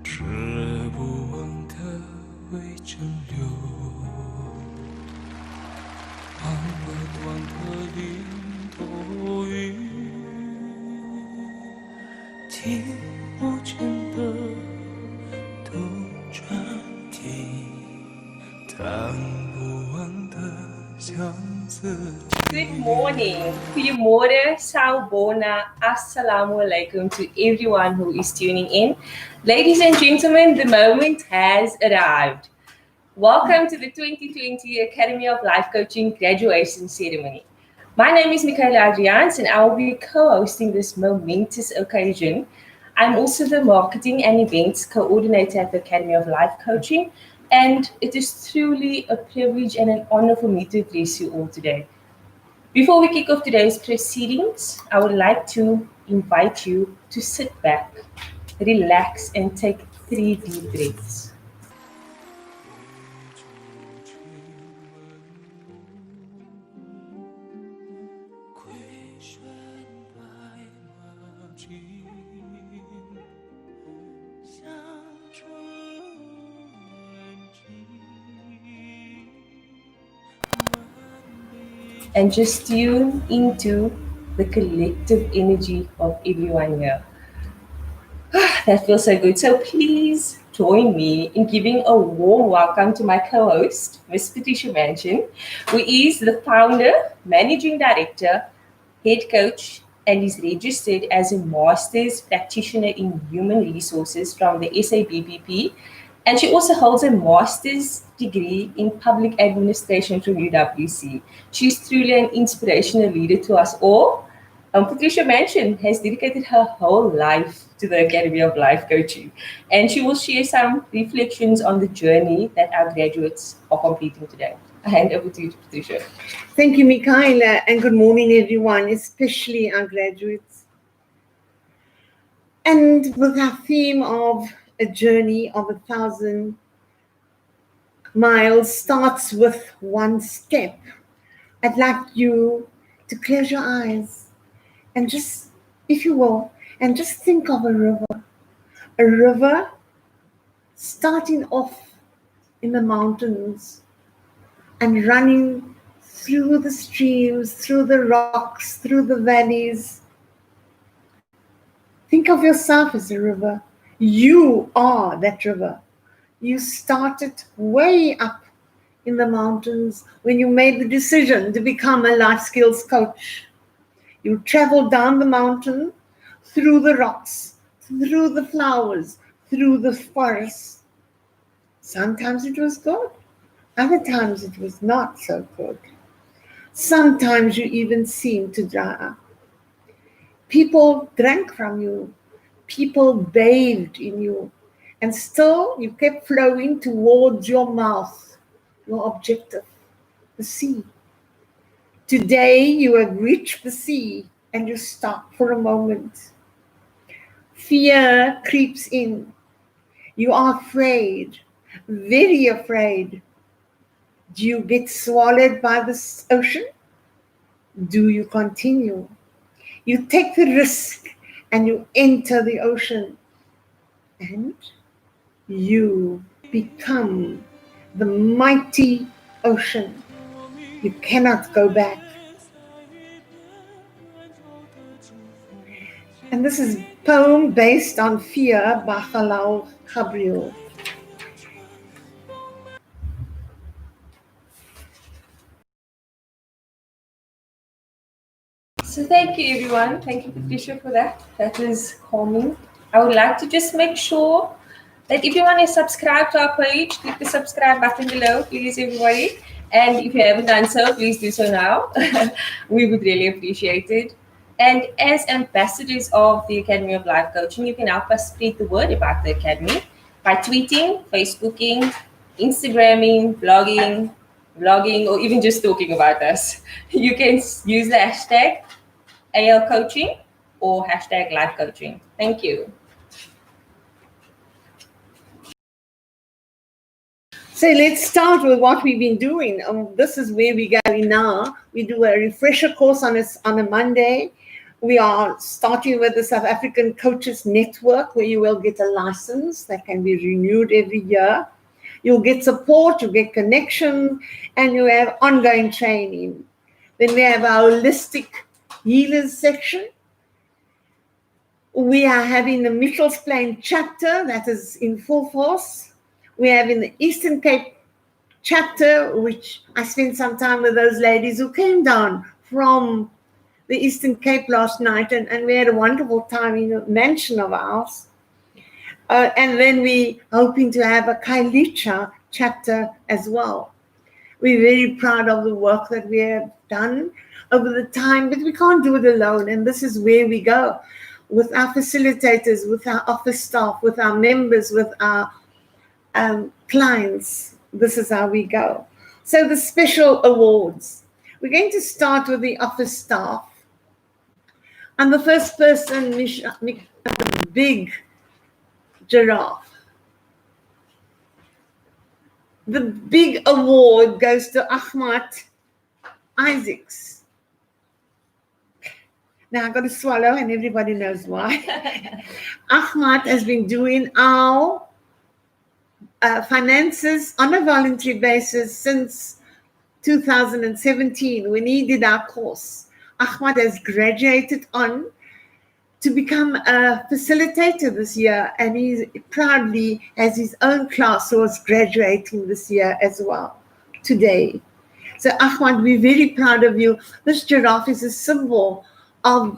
止不忘的微蒸馏，忘了断的零头雨，听不见的杜鹃啼，弹不完的相思。 Good morning, goeiemôre, Sawubona, assalamu alaikum to everyone who is tuning in. Ladies and gentlemen, the moment has arrived. Welcome to the 2020 Academy of Life Coaching graduation ceremony. My name is Michaela Adriaans and I will be co-hosting this momentous occasion. I'm also the marketing and events coordinator at the Academy of Life Coaching, and it is truly a privilege and an honor for me to address you all today. Before we kick off today's proceedings, I would like to invite you to sit back, relax, and take 3 deep breaths. And just tune into the collective energy of everyone here. That feels so good. So please join me in giving a warm welcome to my co-host, Ms. Patricia Manchin, who is the founder, managing director, head coach, and is registered as a master's practitioner in human resources from the SABPP. And she also holds a master's degree in public administration from UWC. She's truly an inspirational leader to us all. Patricia Manchin has dedicated her whole life to the Academy of Life Coaching, and she will share some reflections on the journey that our graduates are completing today. I hand over to you, Patricia. Thank you, Michaela, and good morning, everyone, especially our graduates. And with our theme of a journey of 1,000 miles starts with one step, I'd like you to close your eyes and just, if you will, and just think of a river starting off in the mountains and running through the streams, through the rocks, through the valleys. Think of yourself as a river. You are that river. You started way up in the mountains when you made the decision to become a life skills coach. You traveled down the mountain, through the rocks, through the flowers, through the forest. Sometimes it was good. Other times it was not so good. Sometimes you even seemed to dry up. People drank from you. People bathed in you. And still you kept flowing towards your mouth, your objective, the sea. Today you have reached the sea and you stop for a moment. Fear creeps in. You are afraid, very afraid. Do you get swallowed by the ocean? Do you continue? You take the risk and you enter the ocean and you become the mighty ocean. You cannot go back. And this is a poem based on Fear by Khalil Gabriel. So thank you, everyone. Thank you, Patricia, for that. That was calming. I would like to just make sure that everyone is subscribed to our page. Click the subscribe button below, please, everybody. And if you haven't done so, please do so now. We would really appreciate it. And as ambassadors of the Academy of Life Coaching, you can help us spread the word about the Academy by tweeting, Facebooking, Instagramming, blogging, or even just talking about us. You can use the hashtag AL Coaching or hashtag Life Coaching. Thank you. So let's start with what we've been doing. This is where we're going now. We do a refresher course on a Monday. We are starting with the South African Coaches Network, where you will get a license that can be renewed every year. You'll get support, you get connection, and you have ongoing training. Then we have our holistic healers section. We are having the Mitchell's Plain chapter that is in full force. We have in the Eastern Cape chapter, which I spent some time with those ladies who came down from the Eastern Cape last night, and we had a wonderful time in a mansion of ours. And then we hoping to have a Kailicha chapter as well. We're very proud of the work that we have done over the time, but we can't do it alone. And this is where we go with our facilitators, with our office staff, with our members, with our clients. This is how we go. So the special awards. We're going to start with the office staff. And the first person, the big giraffe. The big award goes to Ahmad Isaacs. Now I've got to swallow, and everybody knows why. Ahmad has been doing our finances on a voluntary basis since 2017 when he did our course. Ahmad has graduated on to become a facilitator this year, and he proudly has his own class who is graduating this year as well, today. So Ahmad, we're very proud of you. This giraffe is a symbol of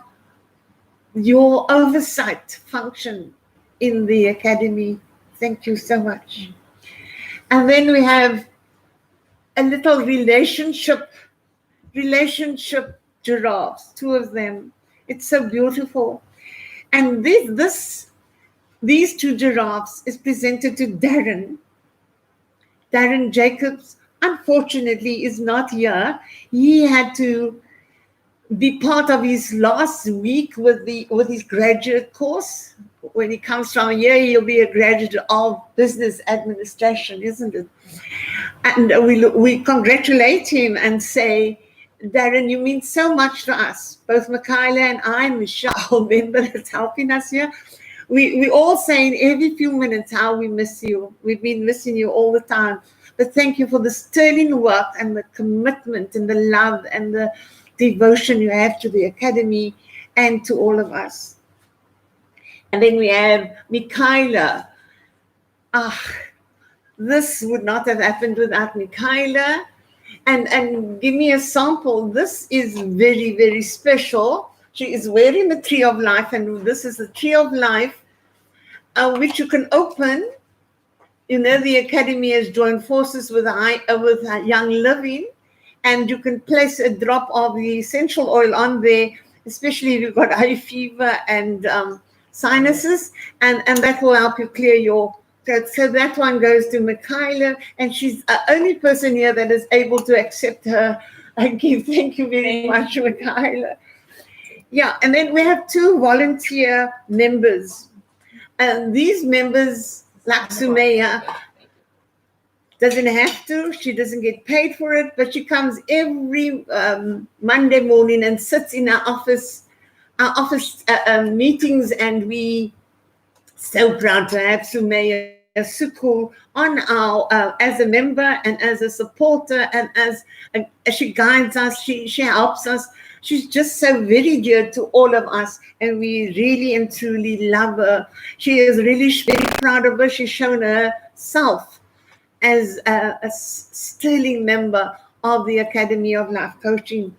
your oversight function in the academy. Thank you so much. And then we have a little relationship giraffes, two of them. It's so beautiful. And these two giraffes is presented to Darren. Darren Jacobs, unfortunately, is not here. He had to be part of his last week with his graduate course. When he comes from here, he'll be a graduate of business administration, isn't it? And we congratulate him and say, Darren, you mean so much to us, both Michaela and I, Michelle, member that's helping us here. We all saying every few minutes how we miss you. We've been missing you all the time. But thank you for the sterling work and the commitment and the love and the devotion you have to the academy and to all of us. And then we have Michaela. This would not have happened without Michaela. And give me a sample. This is very, very special. She is wearing the Tree of Life, and this is the Tree of Life, which you can open. You know, the Academy has joined forces with Young Living, and you can place a drop of the essential oil on there, especially if you've got high fever and sinuses, and that will help you clear your throat. So that one goes to Michaela, and she's the only person here that is able to accept her. Thank you very much, Michaela. Yeah, and then we have two volunteer members. And these members, like Sumaya, doesn't have to. She doesn't get paid for it, but she comes every Monday morning and sits in our office meetings, and we so proud to have Sumaya Sukul on our as a member and as a supporter, and as she guides us, she helps us. She's just so very dear to all of us, and we really and truly love her. She is really very proud of her. She's shown herself as a sterling member of the Academy of Life Coaching.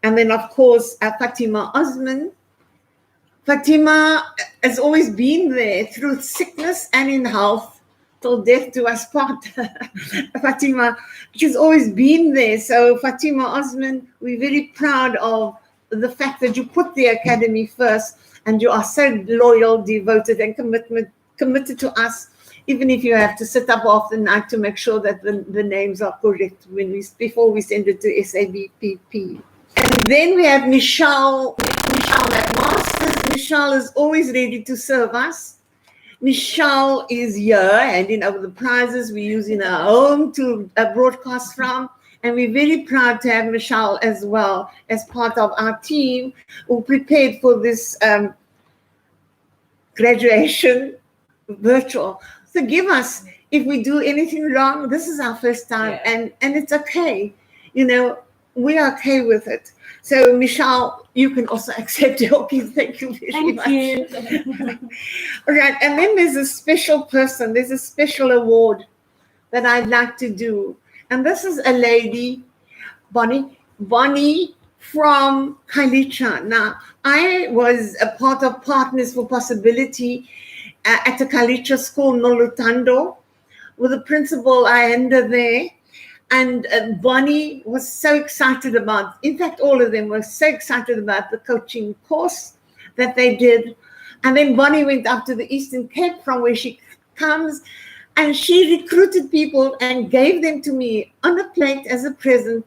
And then, of course, Fatima Osman. Fatima has always been there through sickness and in health, till death do us part. Fatima, she's always been there. So Fatima Osman, we're very proud of the fact that you put the Academy first, and you are so loyal, devoted, and committed to us, even if you have to sit up half the night to make sure that the names are correct before we send it to SABPP. And then we have Michelle Michelle is always ready to serve us. Michelle is here handing over the prizes we use in our home to broadcast from. And we're very proud to have Michelle as well as part of our team who prepared for this graduation virtual. Forgive us if we do anything wrong. This is our first time, and it's okay. You know, we're okay with it. So, Michelle, you can also accept your gift. Thank you very much. Thank you. All right, and then there's a special person. There's a special award that I'd like to do, and this is a lady, Bonnie from Khayelitsha. Now, I was a part of Partners for Possibility at the Khayelitsha school, Nolutando, with the principal Ayanda there. And Bonnie was so excited about, in fact, all of them were so excited about the coaching course that they did. And then Bonnie went up to the Eastern Cape from where she comes, and she recruited people and gave them to me on a plate as a present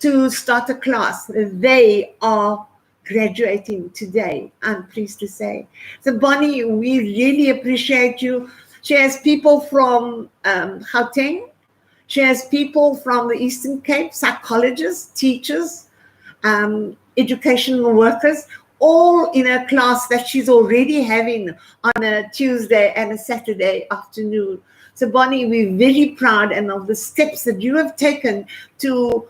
to start a class. They are graduating today, I'm pleased to say. So Bonnie, we really appreciate you. She has people from Gauteng. She has people from the Eastern Cape, psychologists, teachers, educational workers, all in a class that she's already having on a Tuesday and a Saturday afternoon. So Bonnie, we're very proud and of the steps that you have taken to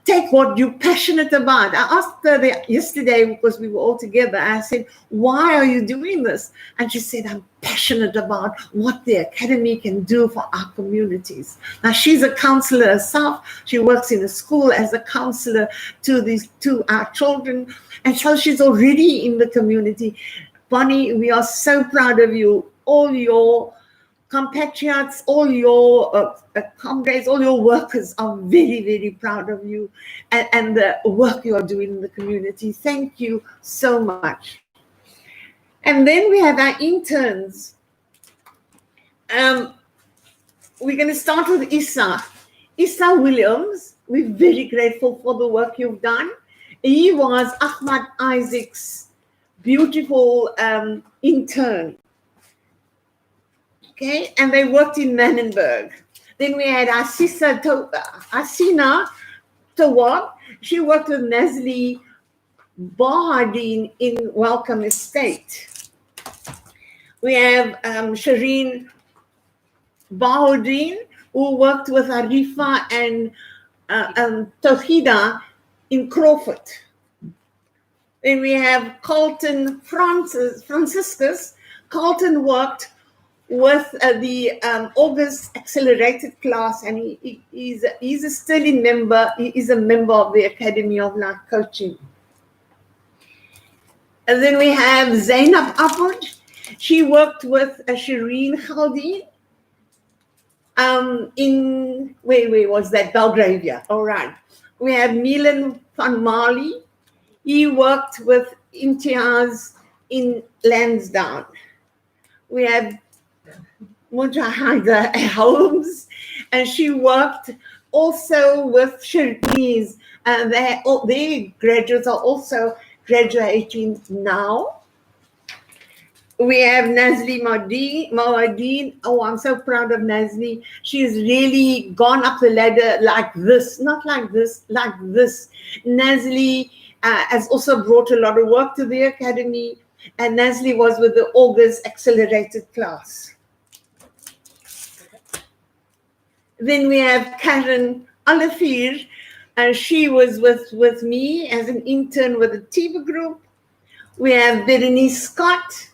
take what you're passionate about. I asked her yesterday, because we were all together, I said, why are you doing this? And she said, I'm passionate about what the academy can do for our communities. Now, she's a counselor herself. She works in a school as a counselor to our children. And so she's already in the community. Bonnie, we are so proud of you. All your compatriots, all your comrades, all your workers are very, very proud of you and the work you are doing in the community. Thank you so much. And then we have our interns. We're going to start with Issa. Issa Williams, we're very grateful for the work you've done. He was Ahmad Isaac's beautiful intern. Okay, and they worked in Manenberg. Then we had Asina Tawab. She worked with Nazli Bahardin in Welcome Estate. We have Shireen Bahardin, who worked with Arifa and Tawhida in Crawford. Then we have Carlton Franciscus. Carlton worked with the August Accelerated class, and he's a sterling member. He is a member of the Academy of Life Coaching. And then we have Zainab Ahmed. She worked with Shireen Khaldeen in, where was that? Belgravia. All right. We have Milan van Mali. He worked with Imtiaz in Lansdowne. We have Mujahida Holmes, and she worked also with Shirniz, and their graduates are also graduating now. We have Nazli Mawadeen. Oh, I'm so proud of Nazli. She's really gone up the ladder like this, not like this, like this. Nazli has also brought a lot of work to the academy, and Nazli was with the August Accelerated class. Then we have Karen Alafir, and she was with me as an intern with the Tiva Group. We have Berenice Scott,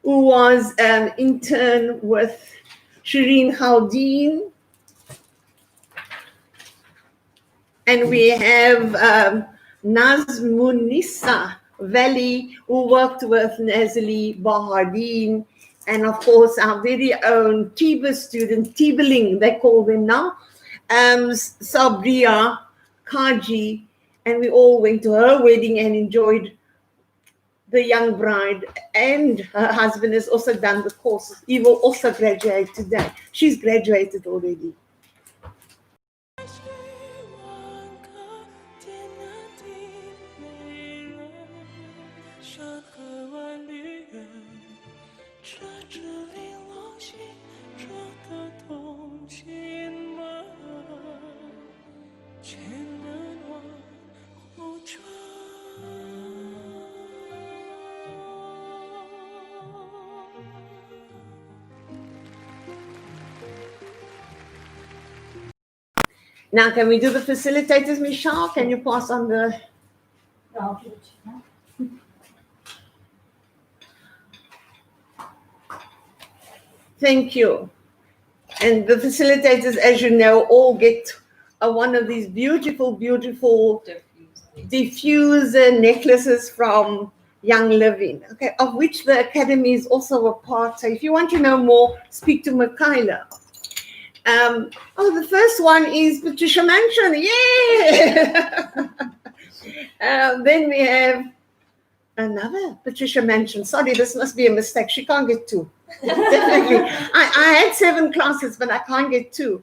who was an intern with Shireen Khaldeen. And we have Nazmunissa Valley, who worked with Nazli Bahardin. And of course, our very own Tiba student, Tibeling, they call them now, Sabria Kaji, and we all went to her wedding and enjoyed the young bride, and her husband has also done the course. He will also graduate today. She's graduated already. 山河万里远，这支令我心着的动情吗？千门万户春。Now, can we do the facilitators, Michelle? Can you pass on the... Thank you. And the facilitators, as you know, all get one of these beautiful, beautiful diffuser necklaces from Young Living, okay, of which the Academy is also a part. So if you want to know more, speak to Michaela. The first one is Patricia Mansion. Yeah! Then we have another Patricia Mansion. Sorry, this must be a mistake. She can't get two. Definitely. I had 7 classes, but I can't get 2.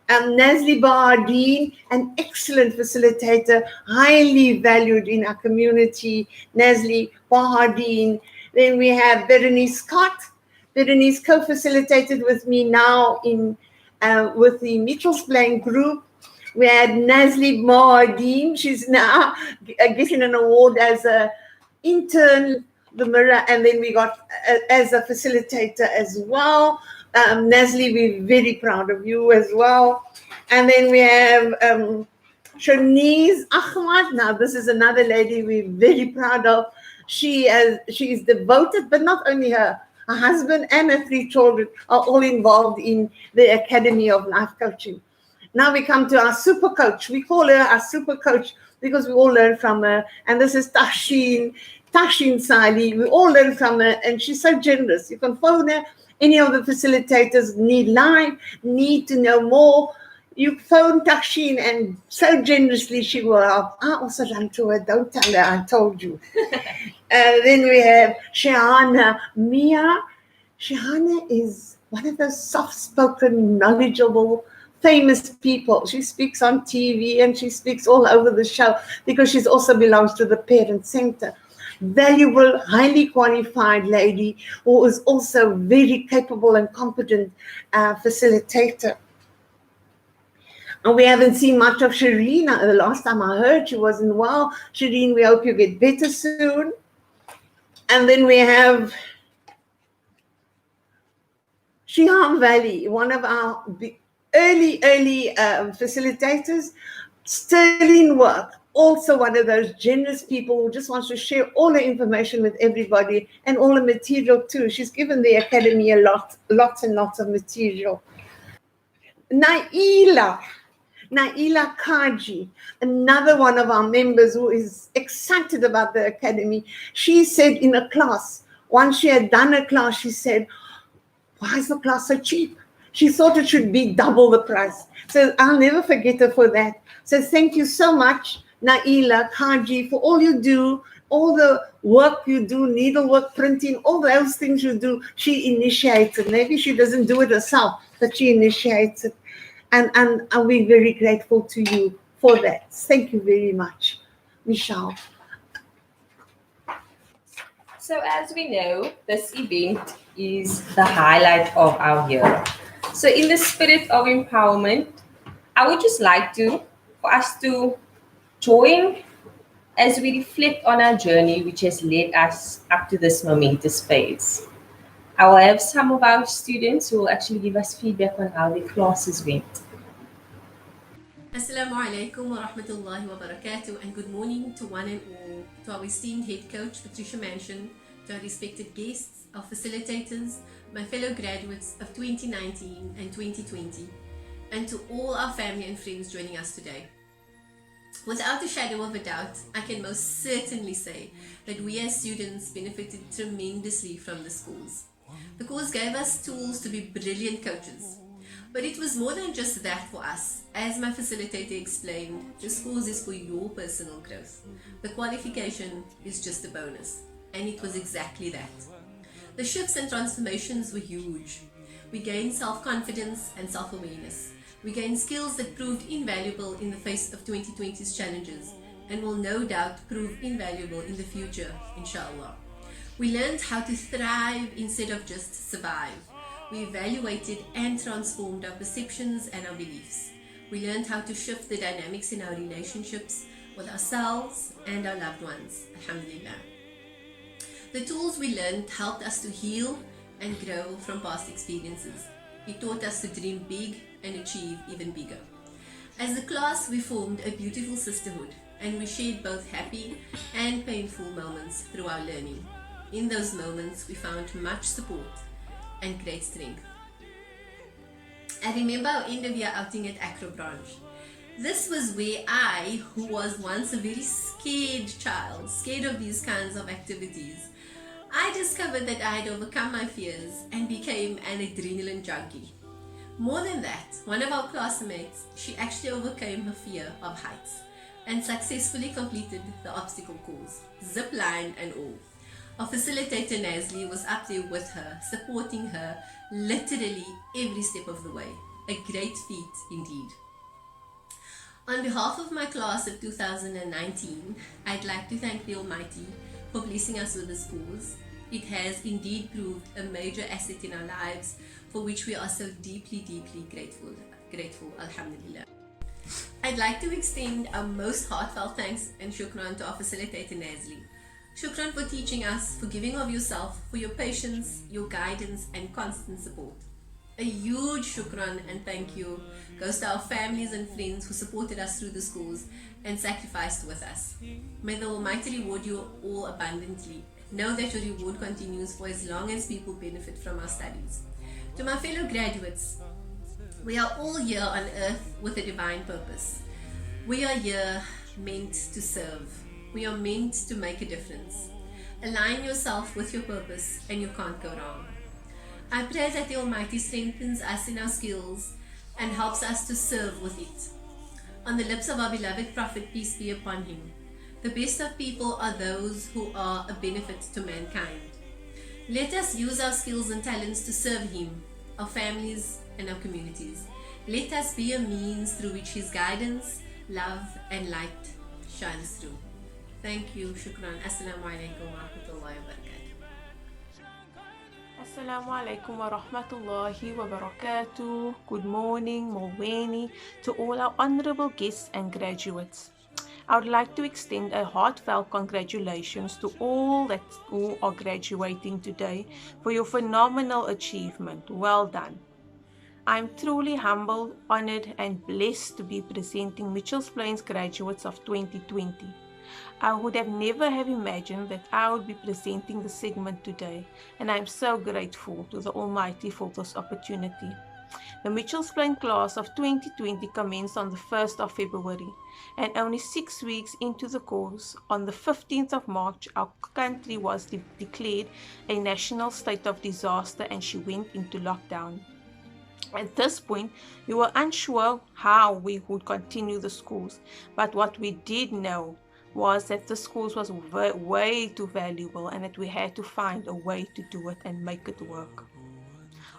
Nazli Bahardeen, an excellent facilitator, highly valued in our community. Nazli Bahardeen. Then we have Berenice Scott. Berenice co-facilitated with me now in with the Mitchell's Plain group. We had Nazli Bahardeen. She's now getting an award as a intern, the Mirror, and then we got as a facilitator as well. Nazli, we're very proud of you as well. And then we have Shanice Ahmad. Now, this is another lady we're very proud of. She is devoted, but not only her husband and her 3 children are all involved in the Academy of Life Coaching. Now we come to our super coach. We call her our super coach because we all learn from her. And this is Tashin Sali. We all learn from her, and she's so generous. You can phone her. Any of the facilitators need to know more. You phone Tashin, and so generously she will help. I also run to her. Don't tell her I told you. Then we have Shehana Mia. Shehana is one of those soft-spoken, knowledgeable, famous people. She speaks on TV and she speaks all over the show because she also belongs to the Parent Center. Valuable, highly qualified lady who is also very capable and competent facilitator. And we haven't seen much of Shireen. The last time I heard, she wasn't well. Shireen, we hope you get better soon. And then we have Shiham Valley, one of our early facilitators. Sterling work. Also one of those generous people who just wants to share all the information with everybody and all the material too. She's given the Academy lots and lots of material. Naila Kaji, another one of our members who is excited about the Academy. She said in a class, once she had done a class, she said, "Why is the class so cheap?" She thought it should be double the price. So I'll never forget her for that. So thank you so much, Naila Kaji, for all you do, all the work you do, needlework, printing, all those things you do. She initiates it. Maybe she doesn't do it herself, but she initiates it. And we're very grateful to you for that. Thank you very much, Michelle. So as we know, this event is the highlight of our year. So in the spirit of empowerment, I would just like for us to join as we reflect on our journey, which has led us up to this momentous phase. I will have some of our students who will actually give us feedback on how their classes went. Assalamu alaikum wa rahmatullahi wa barakatuh, and good morning to one and all, to our esteemed head coach Patricia Mansion, to our respected guests, our facilitators, my fellow graduates of 2019 and 2020, and to all our family and friends joining us today. Without a shadow of a doubt, I can most certainly say that we as students benefited tremendously from the schools. The course gave us tools to be brilliant coaches. But it was more than just that for us. As my facilitator explained, the schools is for your personal growth. The qualification is just a bonus. And it was exactly that. The shifts and transformations were huge. We gained self-confidence and self-awareness. We gained skills that proved invaluable in the face of 2020's challenges. and will no doubt prove invaluable in the future, inshallah. We learned how to thrive instead of just survive. We evaluated and transformed our perceptions and our beliefs. We learned how to shift the dynamics in our relationships with ourselves and our loved ones, alhamdulillah. The tools we learned helped us to heal and grow from past experiences. It taught us to dream big and achieve even bigger. As a class, we formed a beautiful sisterhood, and we shared both happy and painful moments through our learning. In those moments, we found much support and great strength. I remember our end of year outing at Acro Branch. This was where I, who was once a very scared child, scared of these kinds of activities, I discovered that I had overcome my fears and became an adrenaline junkie. More than that, one of our classmates, she actually overcame her fear of heights and successfully completed the obstacle course, zip line and all. Our facilitator Nazli was up there with her, supporting her literally every step of the way. A great feat indeed. On behalf of my class of 2019, I'd like to thank the Almighty for blessing us with this course. It has indeed proved a major asset in our lives, for which we are so deeply, deeply grateful, alhamdulillah. I'd like to extend our most heartfelt thanks and shukran to our facilitator Nazli. Shukran for teaching us, for giving of yourself, for your patience, your guidance and constant support. A huge shukran and thank you goes to our families and friends who supported us through this course and sacrificed with us. May the Almighty reward you all abundantly. Know that your reward continues for as long as people benefit from our studies. To my fellow graduates, we are all here on earth with a divine purpose. We are here meant to serve. We are meant to make a difference. Align yourself with your purpose and you can't go wrong. I pray that the Almighty strengthens us in our skills and helps us to serve with it. On the lips of our beloved Prophet, peace be upon him, the best of people are those who are a benefit to mankind. Let us use our skills and talents to serve him, our families and our communities. Let us be a means through which his guidance, love and light shines through. Thank you. Shukran. Assalamu alaikum wa rahmatullahi wa barakatuh. Assalamu alaikum wa rahmatullahi wa barakatuh. Good morning, Mulweni, to all our honorable guests and graduates. I would like to extend a heartfelt congratulations to all who are graduating today for your phenomenal achievement. Well done. I'm truly humbled, honored and blessed to be presenting Mitchells Plains graduates of 2020. I would have never have imagined that I would be presenting the segment today, and I'm so grateful to the Almighty for this opportunity. The Mitchells Plains class of 2020 commenced on the 1st of February, and only 6 weeks into the course, on the 15th of March, our country was declared a national state of disaster and she went into lockdown. At this point, we were unsure how we would continue the schools, but what we did know was that the schools was way too valuable and that we had to find a way to do it and make it work.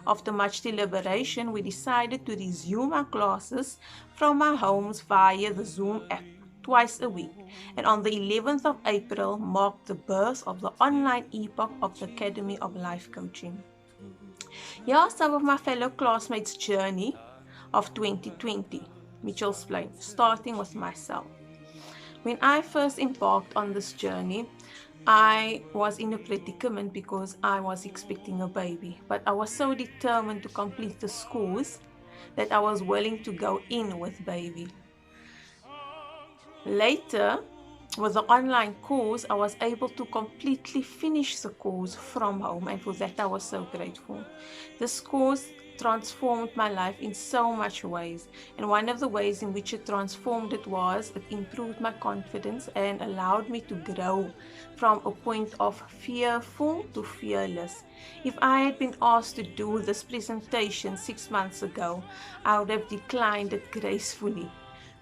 After much deliberation, we decided to resume our classes from our homes via the Zoom app twice a week, and on the 11th of April marked the birth of the online epoch of the Academy of Life Coaching. Here are some of my fellow classmates' journey of 2020, Mitchells Plains, starting with myself. When I first embarked on this journey, I was in a predicament because I was expecting a baby, but I was so determined to complete the schools that I was willing to go in with baby. Later, with the online course, I was able to completely finish the course from home, and for that I was so grateful. This course transformed my life in so much ways, and one of the ways in which it transformed it was it improved my confidence and allowed me to grow from a point of fearful to fearless. If I had been asked to do this presentation 6 months ago, I would have declined it gracefully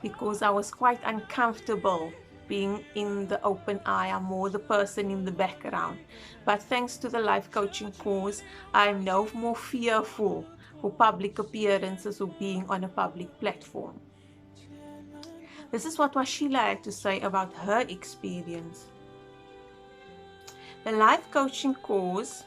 because I was quite uncomfortable being in the open eye. I'm more the person in the background, but thanks to the life coaching course, I'm no more fearful for public appearances or being on a public platform. This is what Washila had to say about her experience. The life coaching course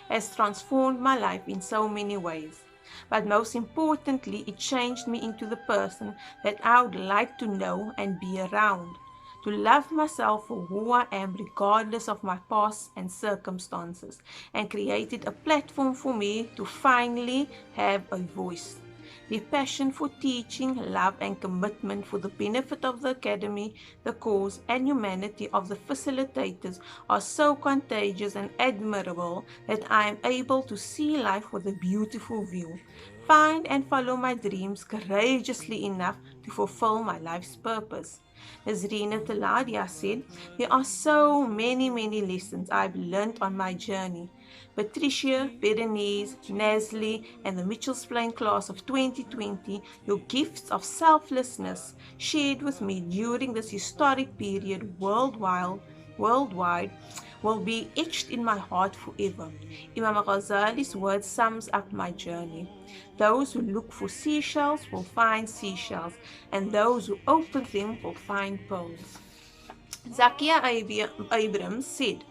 has transformed my life in so many ways. But most importantly, it changed me into the person that I would like to know and be around. To love myself for who I am, regardless of my past and circumstances, and created a platform for me to finally have a voice. The passion for teaching, love, and commitment for the benefit of the Academy, the cause, and humanity of the facilitators are so contagious and admirable that I am able to see life with a beautiful view, find and follow my dreams courageously enough to fulfill my life's purpose. Nazrina Taladia said, there are so many lessons I've learned on my journey. Patricia, Berenice, Nasli, and the Mitchell's Plain class of 2020, your gifts of selflessness shared with me during this historic period worldwide will be etched in my heart forever. Imam Ghazali's word sums up my journey. Those who look for seashells will find seashells, and those who open them will find pearls. Zakia Abrams said,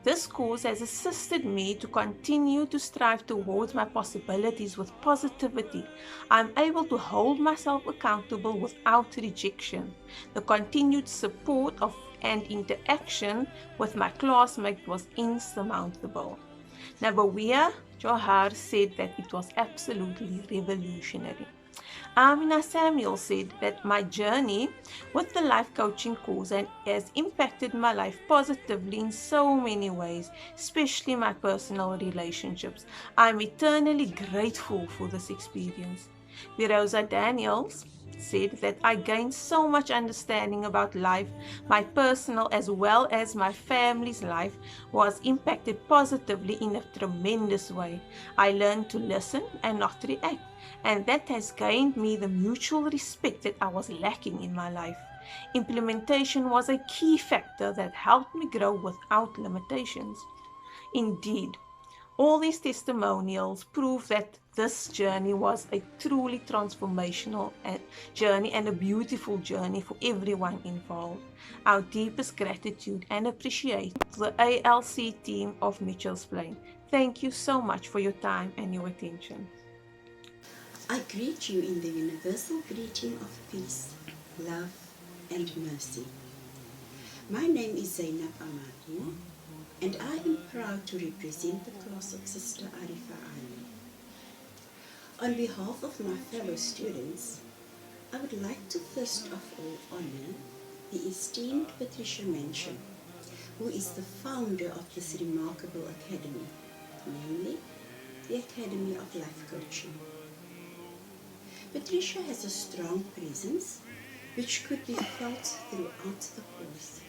this course has assisted me to continue to strive towards my possibilities with positivity. I am able to hold myself accountable without rejection. The continued support of and interaction with my classmates was insurmountable. Nabawiya Johar said that it was absolutely revolutionary. Amina Samuel said that my journey with the life coaching course has impacted my life positively in so many ways, especially my personal relationships. I'm eternally grateful for this experience. Virosa Daniels said that I gained so much understanding about life, my personal as well as my family's life was impacted positively in a tremendous way. I learned to listen and not react, and that has gained me the mutual respect that I was lacking in my life. Implementation was a key factor that helped me grow without limitations. Indeed, all these testimonials prove that this journey was a truly transformational journey and a beautiful journey for everyone involved. Our deepest gratitude and appreciation to the ALC team of Mitchell's Plain. Thank you so much for your time and your attention. I greet you in the universal greeting of peace, love, and mercy. My name is Zainab Ahmadi, and I am proud to represent the class of Sister Arifa Ali. On behalf of my fellow students, I would like to first of all honor the esteemed Patricia Mansion, who is the founder of this remarkable academy, namely the Academy of Life Coaching. Patricia has a strong presence which could be felt throughout the course.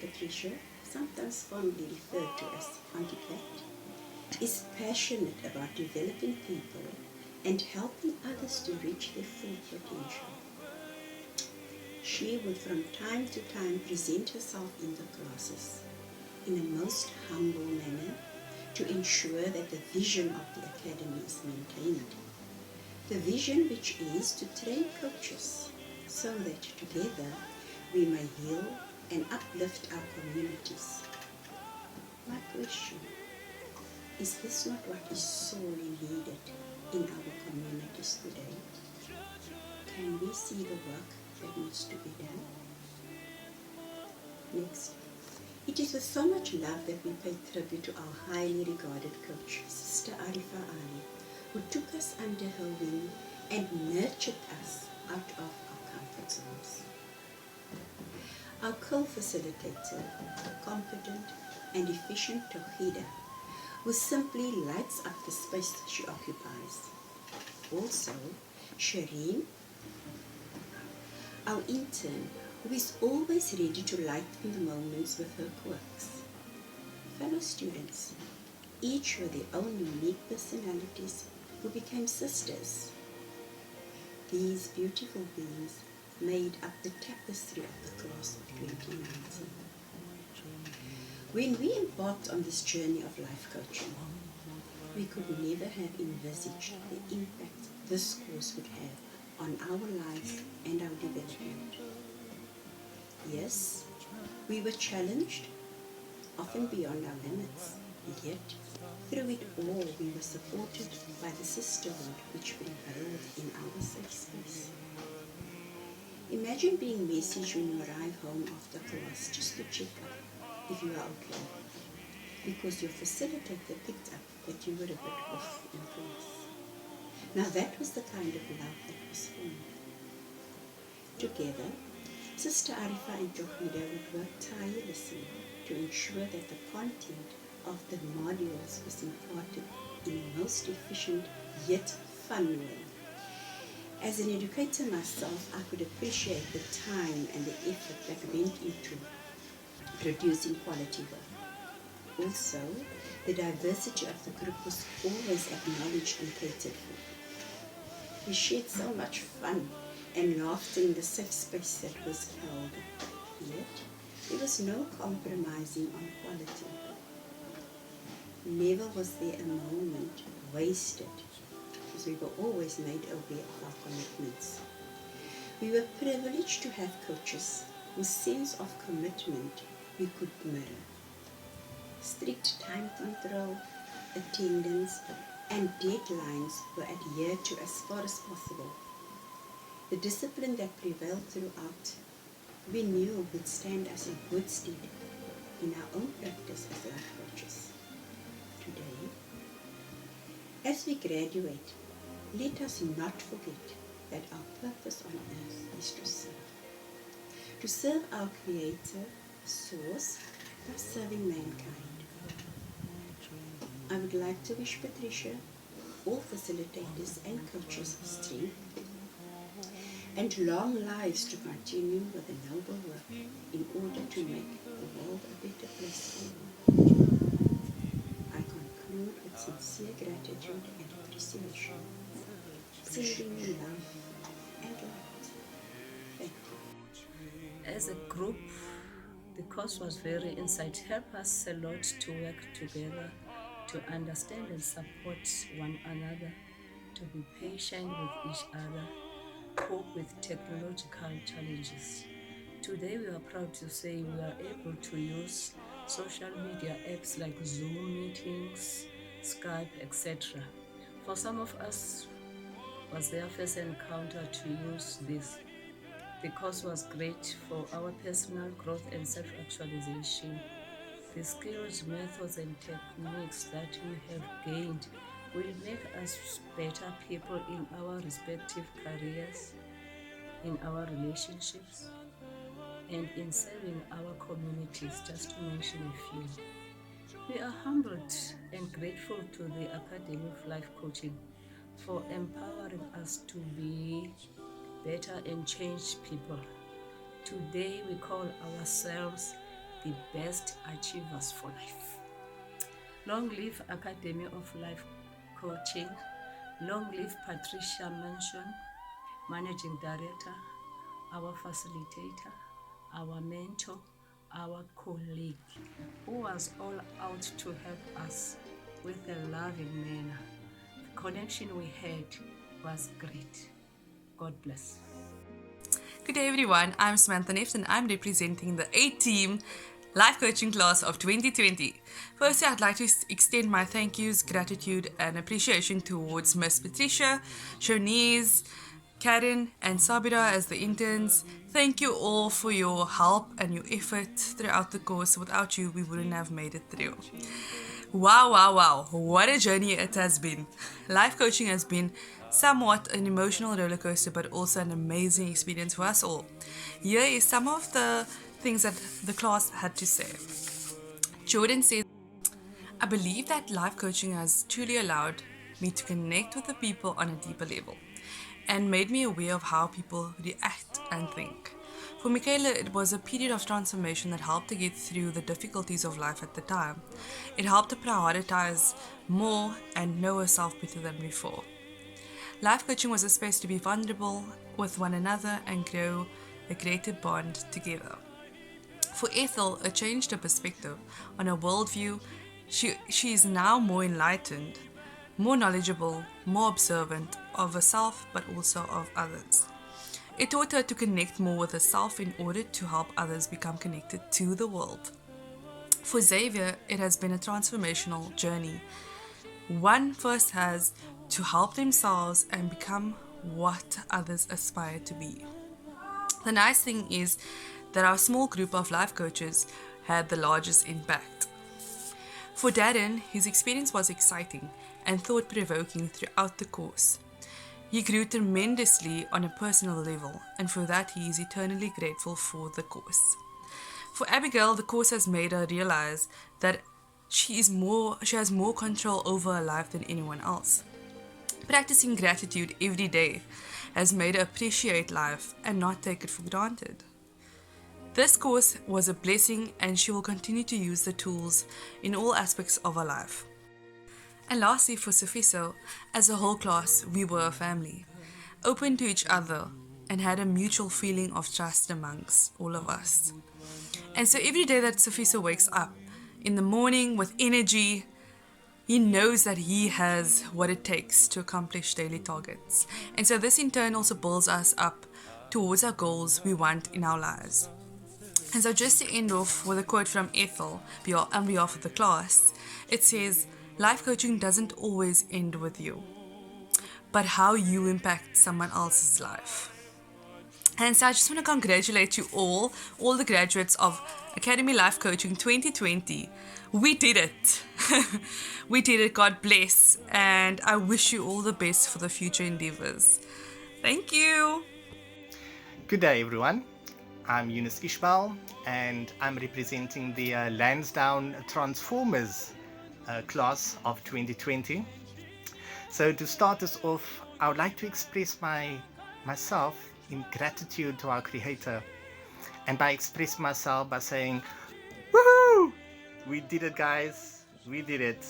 Patricia, sometimes fondly referred to as Auntie Pat, is passionate about developing people and helping others to reach their full potential. She would from time to time present herself in the classes in a most humble manner to ensure that the vision of the academy is maintained. The vision which is to train coaches so that together we may heal and uplift our communities. My question, is this not what is sorely needed in our communities today? Can we see the work that needs to be done? Next, it is with so much love that we pay tribute to our highly regarded coach, Sister Arifa Ali, who took us under her wing and nurtured us out of our comfort zones. Our co-facilitator, competent and efficient Tawhida, who simply lights up the space she occupies. Also, Shireen, our intern, who is always ready to lighten the moments with her quirks. Fellow students, each with their own unique personalities, who became sisters. These beautiful beings made up the tapestry of the class of 2019. When we embarked on this journey of life coaching, we could never have envisaged the impact this course would have on our lives and our development. Yes, we were challenged, often beyond our limits, yet through it all we were supported by the sisterhood which prevailed in our safe space. Imagine being messaged when you arrive home after class just to check up if you are okay, because your facilitator picked up that you were a bit off in class. Now that was the kind of love that was formed. Together, Sister Arifa and Jokmida would work tirelessly to ensure that the content of the modules was imparted in a most efficient yet fun way. As an educator myself, I could appreciate the time and the effort that went into producing quality work. Also, the diversity of the group was always acknowledged and catered for. We shared so much fun and laughter in the safe space that was held, yet there was no compromising on quality. Never was there a moment wasted, because we were always made aware of our commitments. We were privileged to have coaches whose sense of commitment we could mirror. Strict time control, attendance, and deadlines were adhered to as far as possible. The discipline that prevailed throughout, we knew would stand us in good stead in our own practice as life coaches. Today, as we graduate, let us not forget that our purpose on earth is to serve. To serve our Creator, Source, by serving mankind. I would like to wish Patricia, all facilitators and coaches strength and long lives to continue with the noble work in order to make the world a better place for all. I conclude with sincere gratitude and appreciation. Sending you love and light. Thank you. As a group, the course was very insight. Help us a lot to work together, to understand and support one another, to be patient with each other, cope with technological challenges. Today we are proud to say we are able to use social media apps like Zoom meetings, Skype, etc. For some of us, was their first encounter to use this. The course was great for our personal growth and self-actualization. The skills, methods, and techniques that we have gained will make us better people in our respective careers, in our relationships, and in serving our communities, just to mention a few. We are humbled and grateful to the Academy of Life Coaching for empowering us to be better and change people. Today we call ourselves the best achievers for life. Long live Academy of Life Coaching. Long live Patricia Mansion, Managing Director, our facilitator, our mentor, our colleague, who was all out to help us with a loving manner. The connection we had was great. God bless. Good day everyone, I'm Samantha Neft and I'm representing the A-Team Life Coaching class of 2020. Firstly, I'd like to extend my thank yous, gratitude and appreciation towards Miss Patricia, Shonice, Karen and Sabira as the interns. Thank you all for your help and your effort throughout the course. Without you, we wouldn't have made it through. Wow, what a journey it has been. Life coaching has been somewhat an emotional roller coaster, but also an amazing experience for us all. Here is some of the things that the class had to say. Jordan said, I believe that life coaching has truly allowed me to connect with the people on a deeper level and made me aware of how people react and think. For Michaela, it was a period of transformation that helped to get through the difficulties of life at the time. It helped to prioritize more and know herself better than before. Life coaching was a space to be vulnerable with one another and grow a greater bond together. For Ethel, it changed her perspective on her worldview. She is now more enlightened, more knowledgeable, more observant, of herself but also of others. It taught her to connect more with herself in order to help others become connected to the world. For Xavier, it has been a transformational journey. One first has to help themselves and become what others aspire to be. The nice thing is that our small group of life coaches had the largest impact. For Darren, his experience was exciting and thought-provoking throughout the course. He grew tremendously on a personal level, and for that he is eternally grateful for the course. For Abigail, the course has made her realize that she has more control over her life than anyone else. Practicing gratitude every day has made her appreciate life and not take it for granted. This course was a blessing, and she will continue to use the tools in all aspects of her life. And lastly, for Sifiso, as a whole class, we were a family, open to each other, and had a mutual feeling of trust amongst all of us. And so every day that Sifiso wakes up in the morning with energy, he knows that he has what it takes to accomplish daily targets. And so this in turn also builds us up towards our goals we want in our lives. And so just to end off with a quote from Ethel on behalf of the class, it says, "Life coaching doesn't always end with you, but how you impact someone else's life." And so I just want to congratulate you all the graduates of Academy Life Coaching 2020. We did it. We did it, God bless. And I wish you all the best for the future endeavors. Thank you. Good day, everyone. I'm Yunus Ishmael, and I'm representing the Lansdowne Transformers class of 2020. So to start us off, I would like to express myself in gratitude to our Creator, and by express myself by saying, woohoo! We did it, guys. We did it.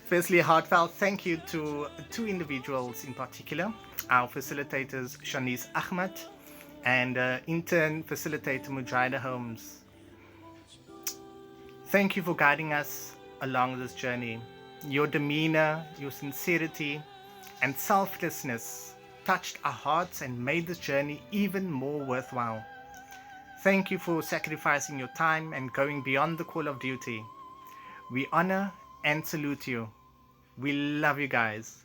Firstly, a heartfelt thank you to two individuals in particular, our facilitators Shanice Ahmad and intern facilitator Mujahida Holmes. Thank you for guiding us along this journey. Your demeanor, your sincerity, and selflessness touched our hearts and made this journey even more worthwhile. Thank you for sacrificing your time and going beyond the call of duty. We honor and salute you. We love you guys.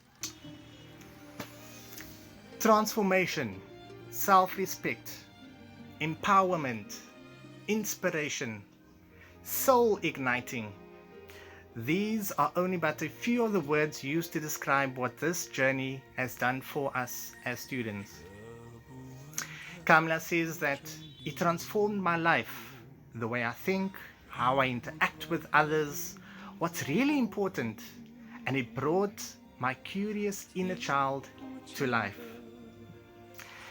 Transformation, self-respect, empowerment, inspiration, soul igniting. These are only but a few of the words used to describe what this journey has done for us as students. Kamla says that it transformed my life, the way I think, how I interact with others, what's really important, and it brought my curious inner child to life.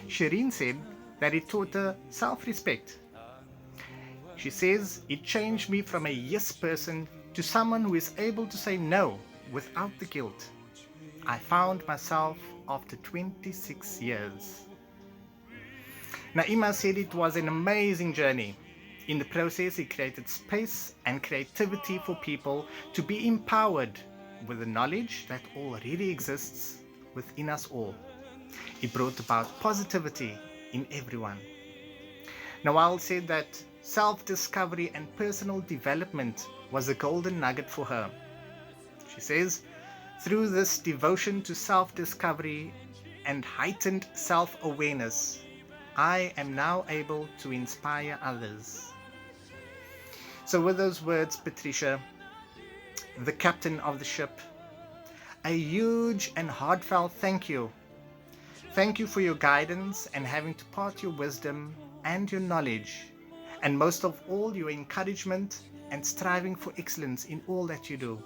Shireen said that it taught her self-respect. She says it changed me from a yes person to someone who is able to say no without the guilt. I found myself after 26 years. Naima said it was an amazing journey. In the process, it created space and creativity for people to be empowered with the knowledge that already exists within us all. It brought about positivity in everyone. Nawal said that self-discovery and personal development was a golden nugget for her. She says, through this devotion to self-discovery and heightened self-awareness, I am now able to inspire others. So with those words, Patricia, the captain of the ship, a huge and heartfelt thank you. Thank you for your guidance and having to part your wisdom and your knowledge, and most of all, your encouragement and striving for excellence in all that you do.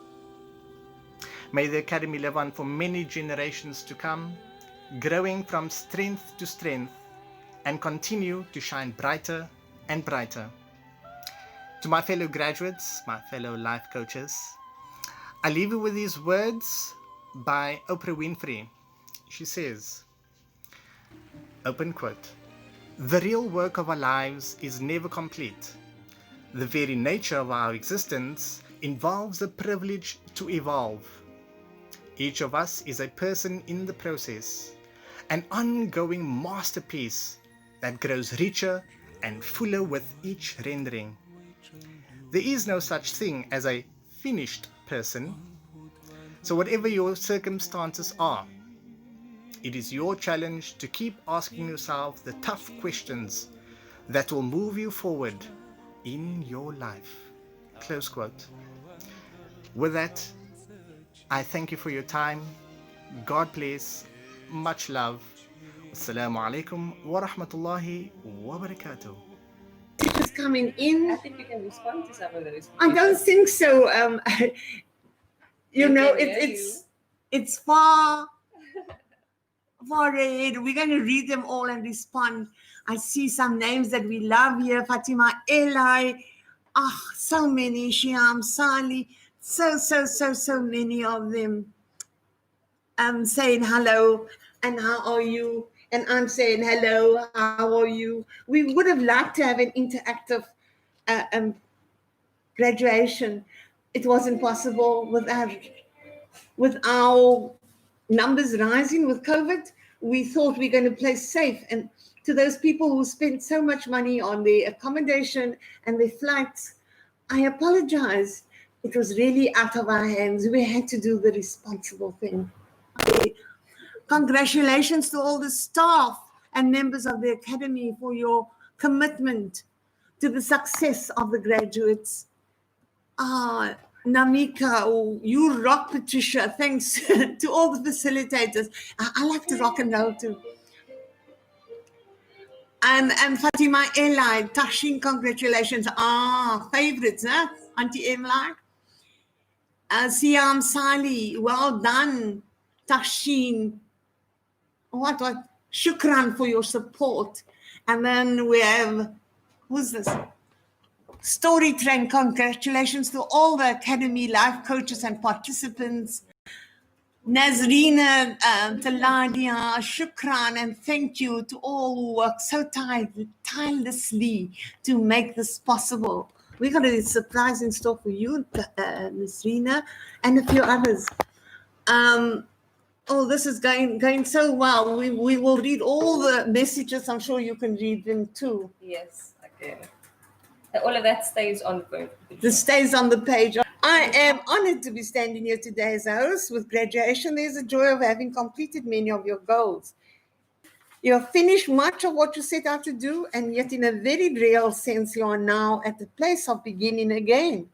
May the Academy live on for many generations to come, growing from strength to strength, and continue to shine brighter and brighter. To my fellow graduates, my fellow life coaches, I leave you with these words by Oprah Winfrey. She says, open quote, "The real work of our lives is never complete. The very nature of our existence involves the privilege to evolve. Each of us is a person in the process, an ongoing masterpiece that grows richer and fuller with each rendering. There is no such thing as a finished person. So whatever your circumstances are, it is your challenge to keep asking yourself the tough questions that will move you forward in your life. Close quote. With that, I thank you for your time. God bless. Much love. Assalamu alaikum wa rahmatullahi wa barakatuh. Just coming in. I think we can respond to some of those. I don't think so. You know, can hear it's far ahead. We're going to read them all and respond. I see some names that we love here. Fatima Eli. So many. Shiam Sali. So many of them. Saying hello and how are you? And I'm saying hello, how are you? We would have liked to have an interactive graduation. It wasn't possible with our numbers rising with COVID. We thought we're going to play safe. And to those people who spent so much money on their accommodation and their flights, I apologize. It was really out of our hands. We had to do the responsible thing. Congratulations to all the staff and members of the Academy for your commitment to the success of the graduates. Namika, you rock, Patricia. Thanks to all the facilitators. I like to rock and roll too. And Fatima Eli, Tashin, congratulations. Favorites, huh? Auntie Emily. Siam Sali, well done. Tashin. What? Shukran for your support. And then we have, who's this? Story Train, congratulations to all the Academy life coaches and participants. Nazrina, Taladia, Shukran, and thank you to all who work so tirelessly to make this possible. We got a surprise in store for you, Nazrina, and a few others. This is going so well. We will read all the messages. I'm sure you can read them too. Yes, okay. All of that stays on the page. This stays on the page. I am honored to be standing here today as a host. With graduation, there's a joy of having completed many of your goals. You have finished much of what you set out to do, and yet in a very real sense, you are now at the place of beginning again.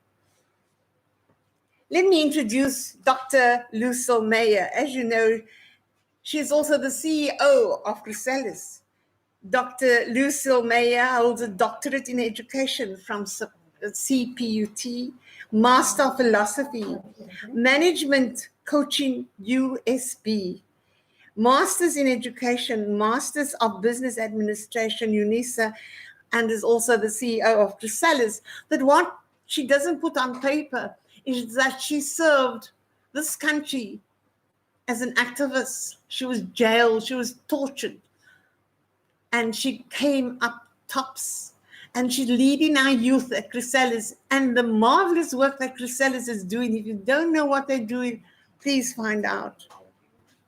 Let me introduce Dr. Lucille Meyer. As you know, she is also the CEO of Chrysalis. Dr. Lucille Meyer holds a doctorate in education from CPUT, Master of Philosophy, Management Coaching USB, Masters in Education, Masters of Business Administration, UNISA, and is also the CEO of Chrysalis. But what she doesn't put on paper is that she served this country as an activist. She was jailed, she was tortured, and she came up tops. And she's leading our youth at Chrysalis, and the marvelous work that Chrysalis is doing. If you don't know what they're doing, please find out.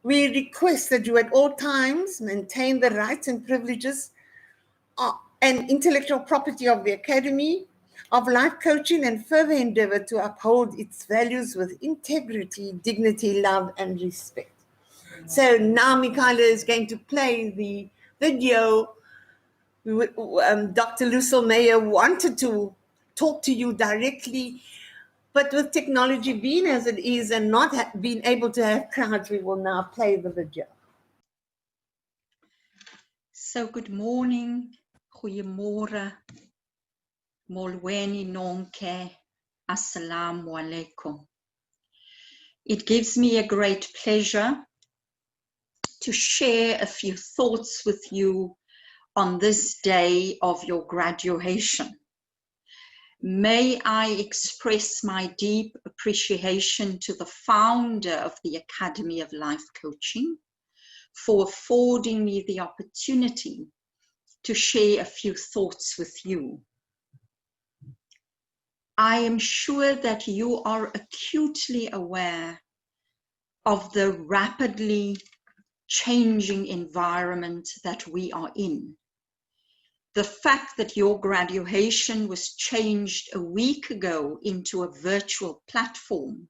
We request that you at all times maintain the rights and privileges and intellectual property of the Academy of Life Coaching, and further endeavor to uphold its values with integrity, dignity, love, and respect. So now Michaela is going to play the video. Dr. Lucille Meyer wanted to talk to you directly, but with technology being as it is and not being able to have crowds, we will now play the video. So good morning, goeiemorgen, molweni nonke, assalamu alaikum. It gives me a great pleasure to share a few thoughts with you on this day of your graduation. May I express my deep appreciation to the founder of the Academy of Life Coaching for affording me the opportunity to share a few thoughts with you. I am sure that you are acutely aware of the rapidly changing environment that we are in. The fact that your graduation was changed a week ago into a virtual platform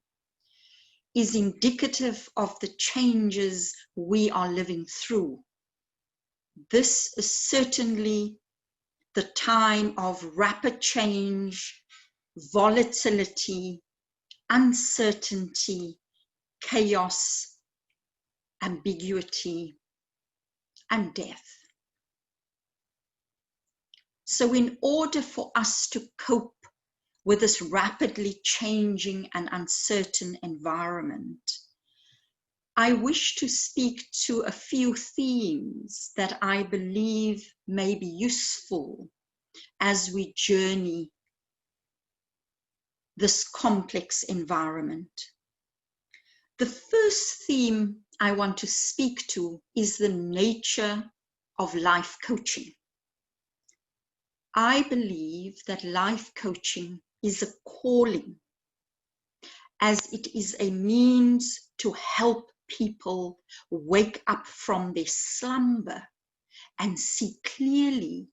is indicative of the changes we are living through. This is certainly the time of rapid change, volatility, uncertainty, chaos, ambiguity, and death. So in order for us to cope with this rapidly changing and uncertain environment, I wish to speak to a few themes that I believe may be useful as we journey this complex environment. The first theme I want to speak to is the nature of life coaching. I believe that life coaching is a calling, as it is a means to help people wake up from their slumber and see clearly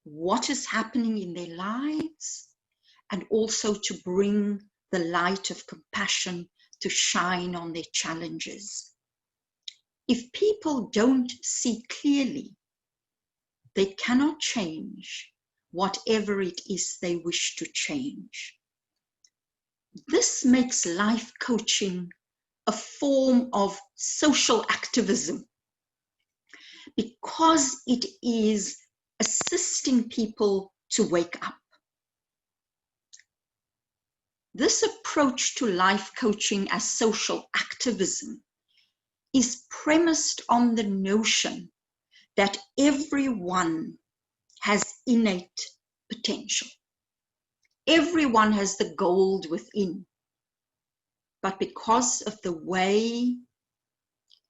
what is happening in their lives, and also to bring the light of compassion to shine on their challenges. If people don't see clearly, they cannot change whatever it is they wish to change. This makes life coaching a form of social activism because it is assisting people to wake up. This approach to life coaching as social activism is premised on the notion that everyone has innate potential. Everyone has the gold within. But because of the way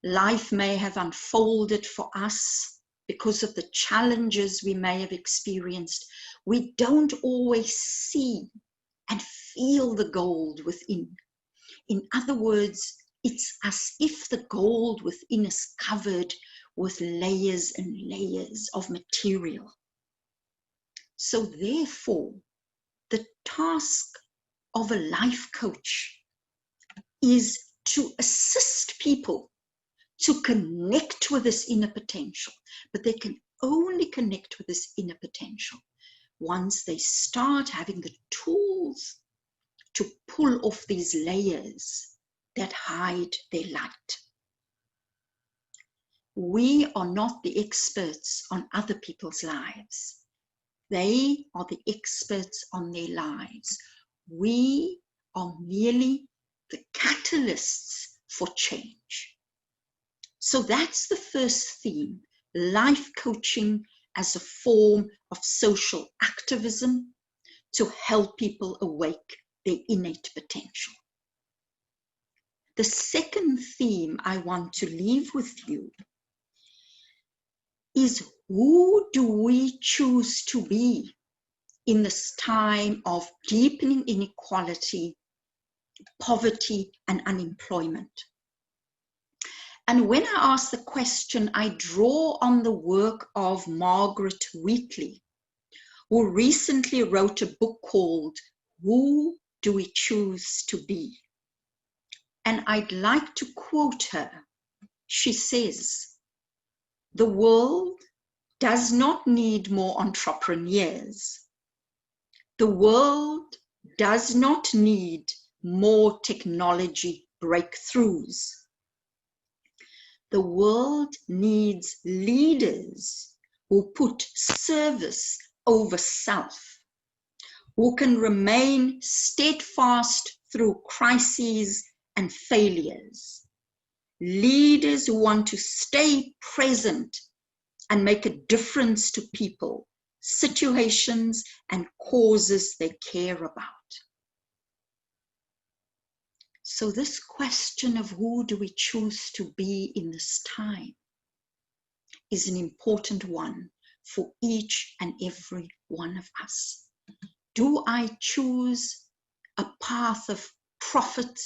life may have unfolded for us, because of the challenges we may have experienced, we don't always see and feel the gold within. In other words, it's as if the gold within is covered with layers and layers of material. So therefore, the task of a life coach is to assist people to connect with this inner potential. But they can only connect with this inner potential once they start having the tools to pull off these layers that hide their light. We are not the experts on other people's lives. They are the experts on their lives. We are merely the catalysts for change. So that's the first theme, life coaching as a form of social activism to help people awake their innate potential. The second theme I want to leave with you is, who do we choose to be in this time of deepening inequality, poverty, and unemployment? And when I ask the question, I draw on the work of Margaret Wheatley, who recently wrote a book called Who Do We Choose to Be? And I'd like to quote her. She says, "The world does not need more entrepreneurs. The world does not need more technology breakthroughs. The world needs leaders who put service over self, who can remain steadfast through crises and failures. Leaders who want to stay present and make a difference to people, situations, and causes they care about." So this question of who do we choose to be in this time is an important one for each and every one of us. Do I choose a path of profit,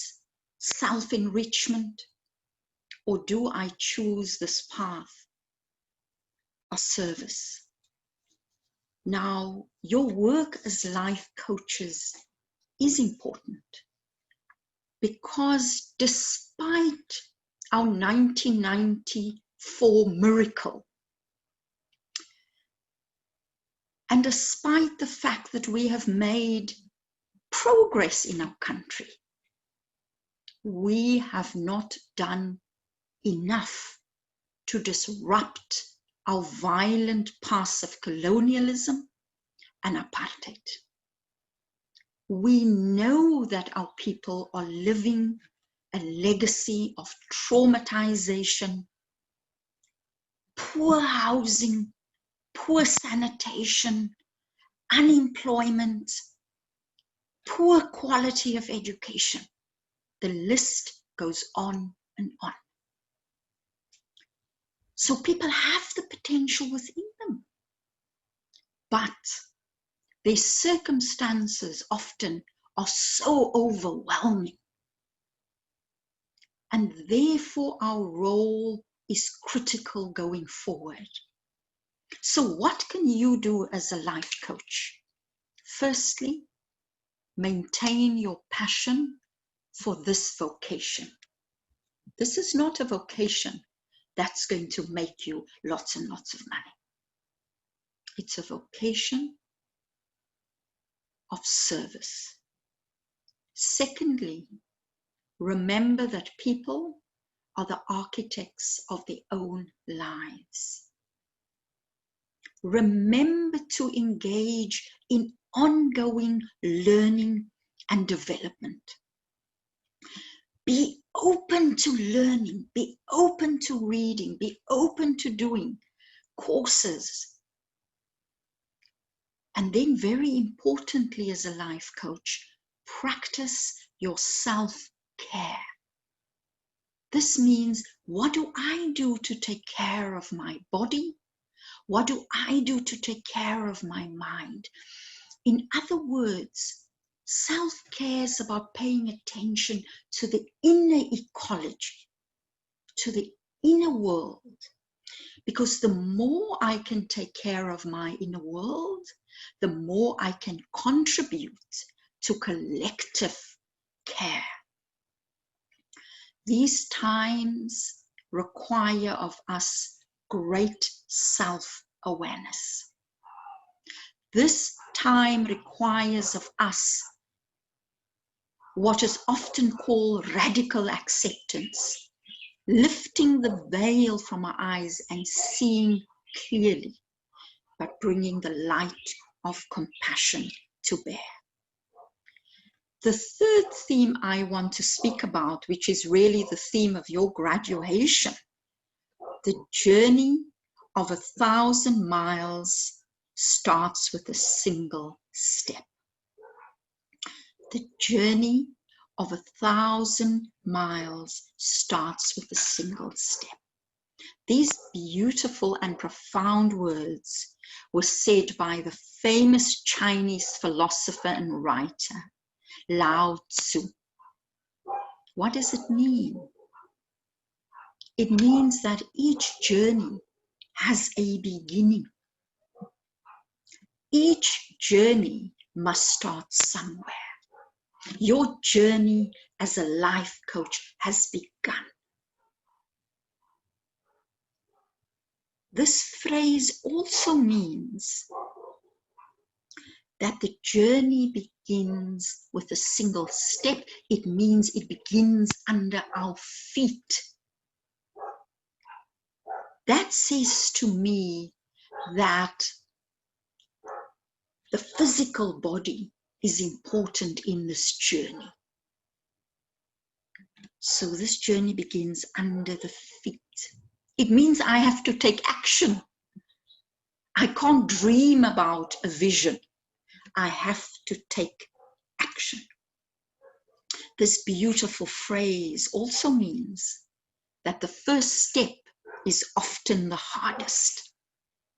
self-enrichment, or do I choose this path of service? Now, your work as life coaches is important because despite our 1994 miracle, and despite the fact that we have made progress in our country, we have not done enough to disrupt our violent past of colonialism and apartheid. We know that our people are living a legacy of traumatization, poor housing, poor sanitation, unemployment, poor quality of education. The list goes on and on. So people have the potential within them, but their circumstances often are so overwhelming. And therefore our role is critical going forward. So what can you do as a life coach? Firstly, maintain your passion for this vocation. This is not a vocation that's going to make you lots and lots of money. It's a vocation of service. Secondly, remember that people are the architects of their own lives. Remember to engage in ongoing learning and development. Be open to learning, be open to reading, be open to doing courses. And then very importantly as a life coach, practice your self-care. This means, what do I do to take care of my body? What do I do to take care of my mind? In other words, self-care is about paying attention to the inner ecology, to the inner world. Because the more I can take care of my inner world, the more I can contribute to collective care. These times require of us great self-awareness. This time requires of us what is often called radical acceptance, lifting the veil from our eyes and seeing clearly, but bringing the light of compassion to bear. The third theme I want to speak about, which is really the theme of your graduation, the journey of 1,000 miles starts with a single step. The journey of 1,000 miles starts with a single step. These beautiful and profound words were said by the famous Chinese philosopher and writer, Lao Tzu. What does it mean? It means that each journey has a beginning. Each journey must start somewhere. Your journey as a life coach has begun. This phrase also means that the journey begins with a single step. It means it begins under our feet. That says to me that the physical body is important in this journey. So this journey begins under the feet. It means I have to take action. I can't dream about a vision. I have to take action. This beautiful phrase also means that the first step is often the hardest.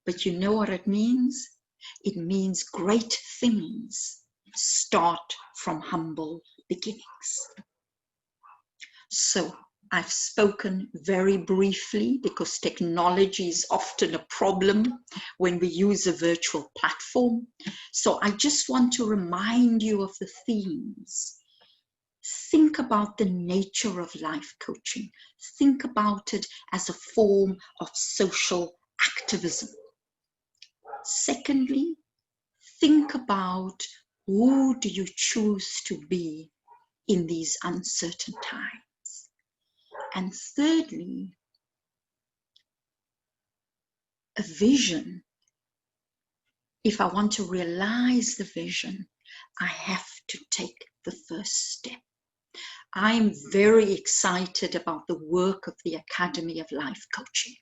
But you know what it means? It means great things start from humble beginnings. So I've spoken very briefly because technology is often a problem when we use a virtual platform. So I just want to remind you of the themes. Think about the nature of life coaching. Think about it as a form of social activism. Secondly, think about who do you choose to be in these uncertain times. And thirdly, a vision. If I want to realize the vision, I have to take the first step. I'm very excited about the work of the Academy of Life Coaching,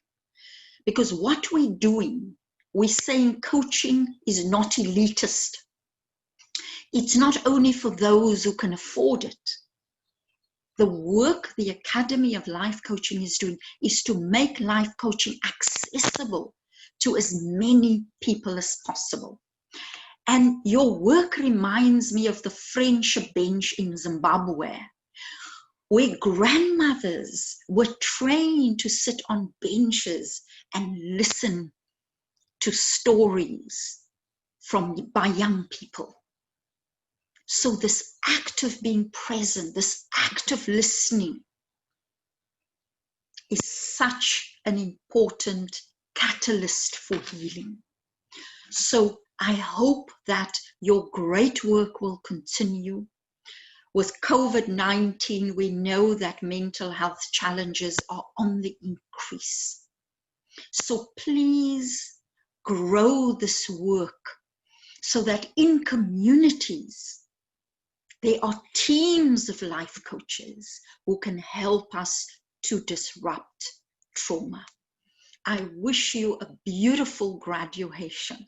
because what we're doing, we're saying coaching is not elitist. It's not only for those who can afford it. The work the Academy of Life Coaching is doing is to make life coaching accessible to as many people as possible. And your work reminds me of the French bench in Zimbabwe, where grandmothers were trained to sit on benches and listen to stories by young people. So this act of being present, this act of listening is such an important catalyst for healing. So I hope that your great work will continue. With COVID-19, we know that mental health challenges are on the increase. So please grow this work so that in communities, there are teams of life coaches who can help us to disrupt trauma. I wish you a beautiful graduation.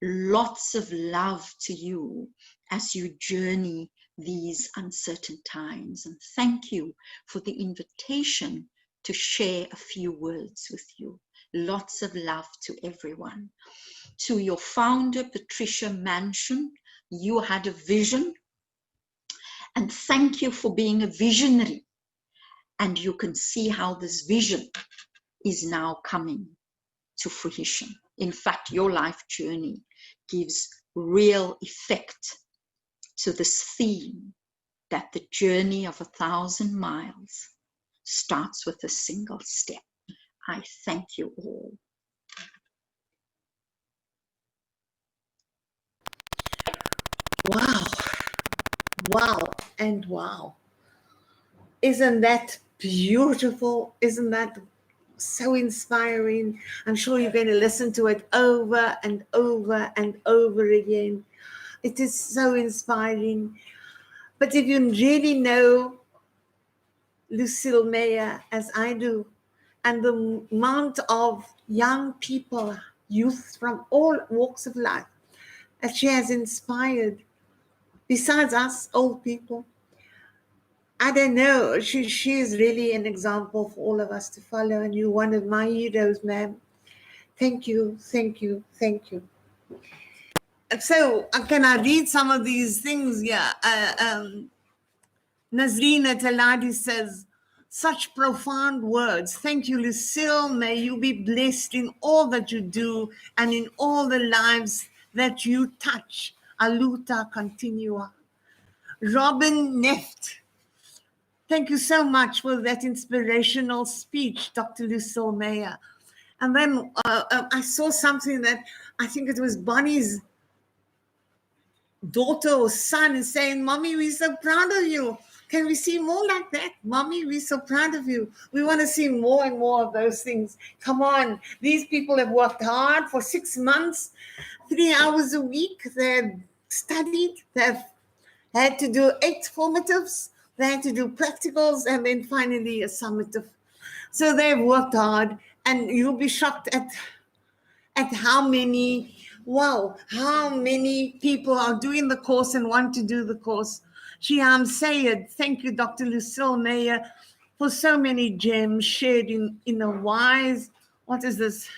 Lots of love to you as you journey these uncertain times. And thank you for the invitation to share a few words with you. Lots of love to everyone. To your founder, Patricia Mansion, you had a vision. And thank you for being a visionary. And you can see how this vision is now coming to fruition. In fact, your life journey gives real effect to this theme that the journey of 1,000 miles starts with a single step. I thank you all. Wow. Wow and wow. Isn't that beautiful? Isn't that so inspiring? I'm sure you're going to listen to it over and over and over again. It is so inspiring. But if you really know Lucille Meyer as I do, and the amount of young people, youth from all walks of life that she has inspired, besides us old people, I don't know, she is really an example for all of us to follow, and you're one of my heroes, ma'am. Thank you, thank you, thank you. So, can I read some of these things? Yeah. Nazrina Taladi says, such profound words. Thank you, Lucille. May you be blessed in all that you do and in all the lives that you touch. Aluta continua. Robin Neft. Thank you so much for that inspirational speech, Dr. Lucille Meyer. And then I saw something that I think it was Bonnie's daughter or son is saying, Mommy, we're so proud of you. Can we see more like that? Mommy, we're so proud of you. We want to see more and more of those things. Come on. These people have worked hard for 6 months, 3 hours a week. They've studied. They've had to do 8 formatives. They had to do practicals and then finally a summative. So they've worked hard, and you'll be shocked at how many people are doing the course and want to do the course. Shiham Sayed, thank you, Dr. Lucille Meyer, for so many gems shared in a wise, what is this?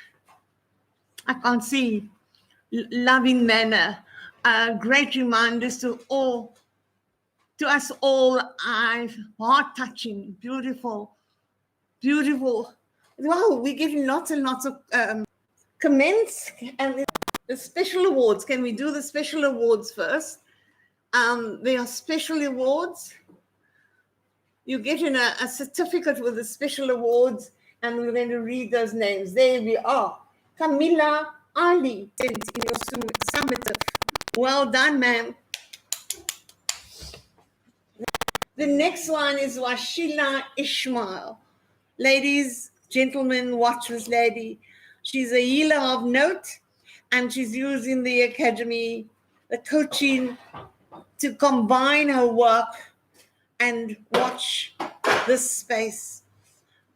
I can't see. Loving manner. Great reminders to all to us all, heart-touching, beautiful, beautiful. Wow, we're getting lots and lots of comments and the special awards. Can we do the special awards first? There are special awards. You get in a certificate with the special awards, and we're going to read those names. There we are. Camilla Ali sent in your summative. Well done, ma'am. The next one is Washila Ishmael. Ladies, gentlemen, watch this lady. She's a healer of note, and she's using the academy, the coaching, to combine her work and watch this space.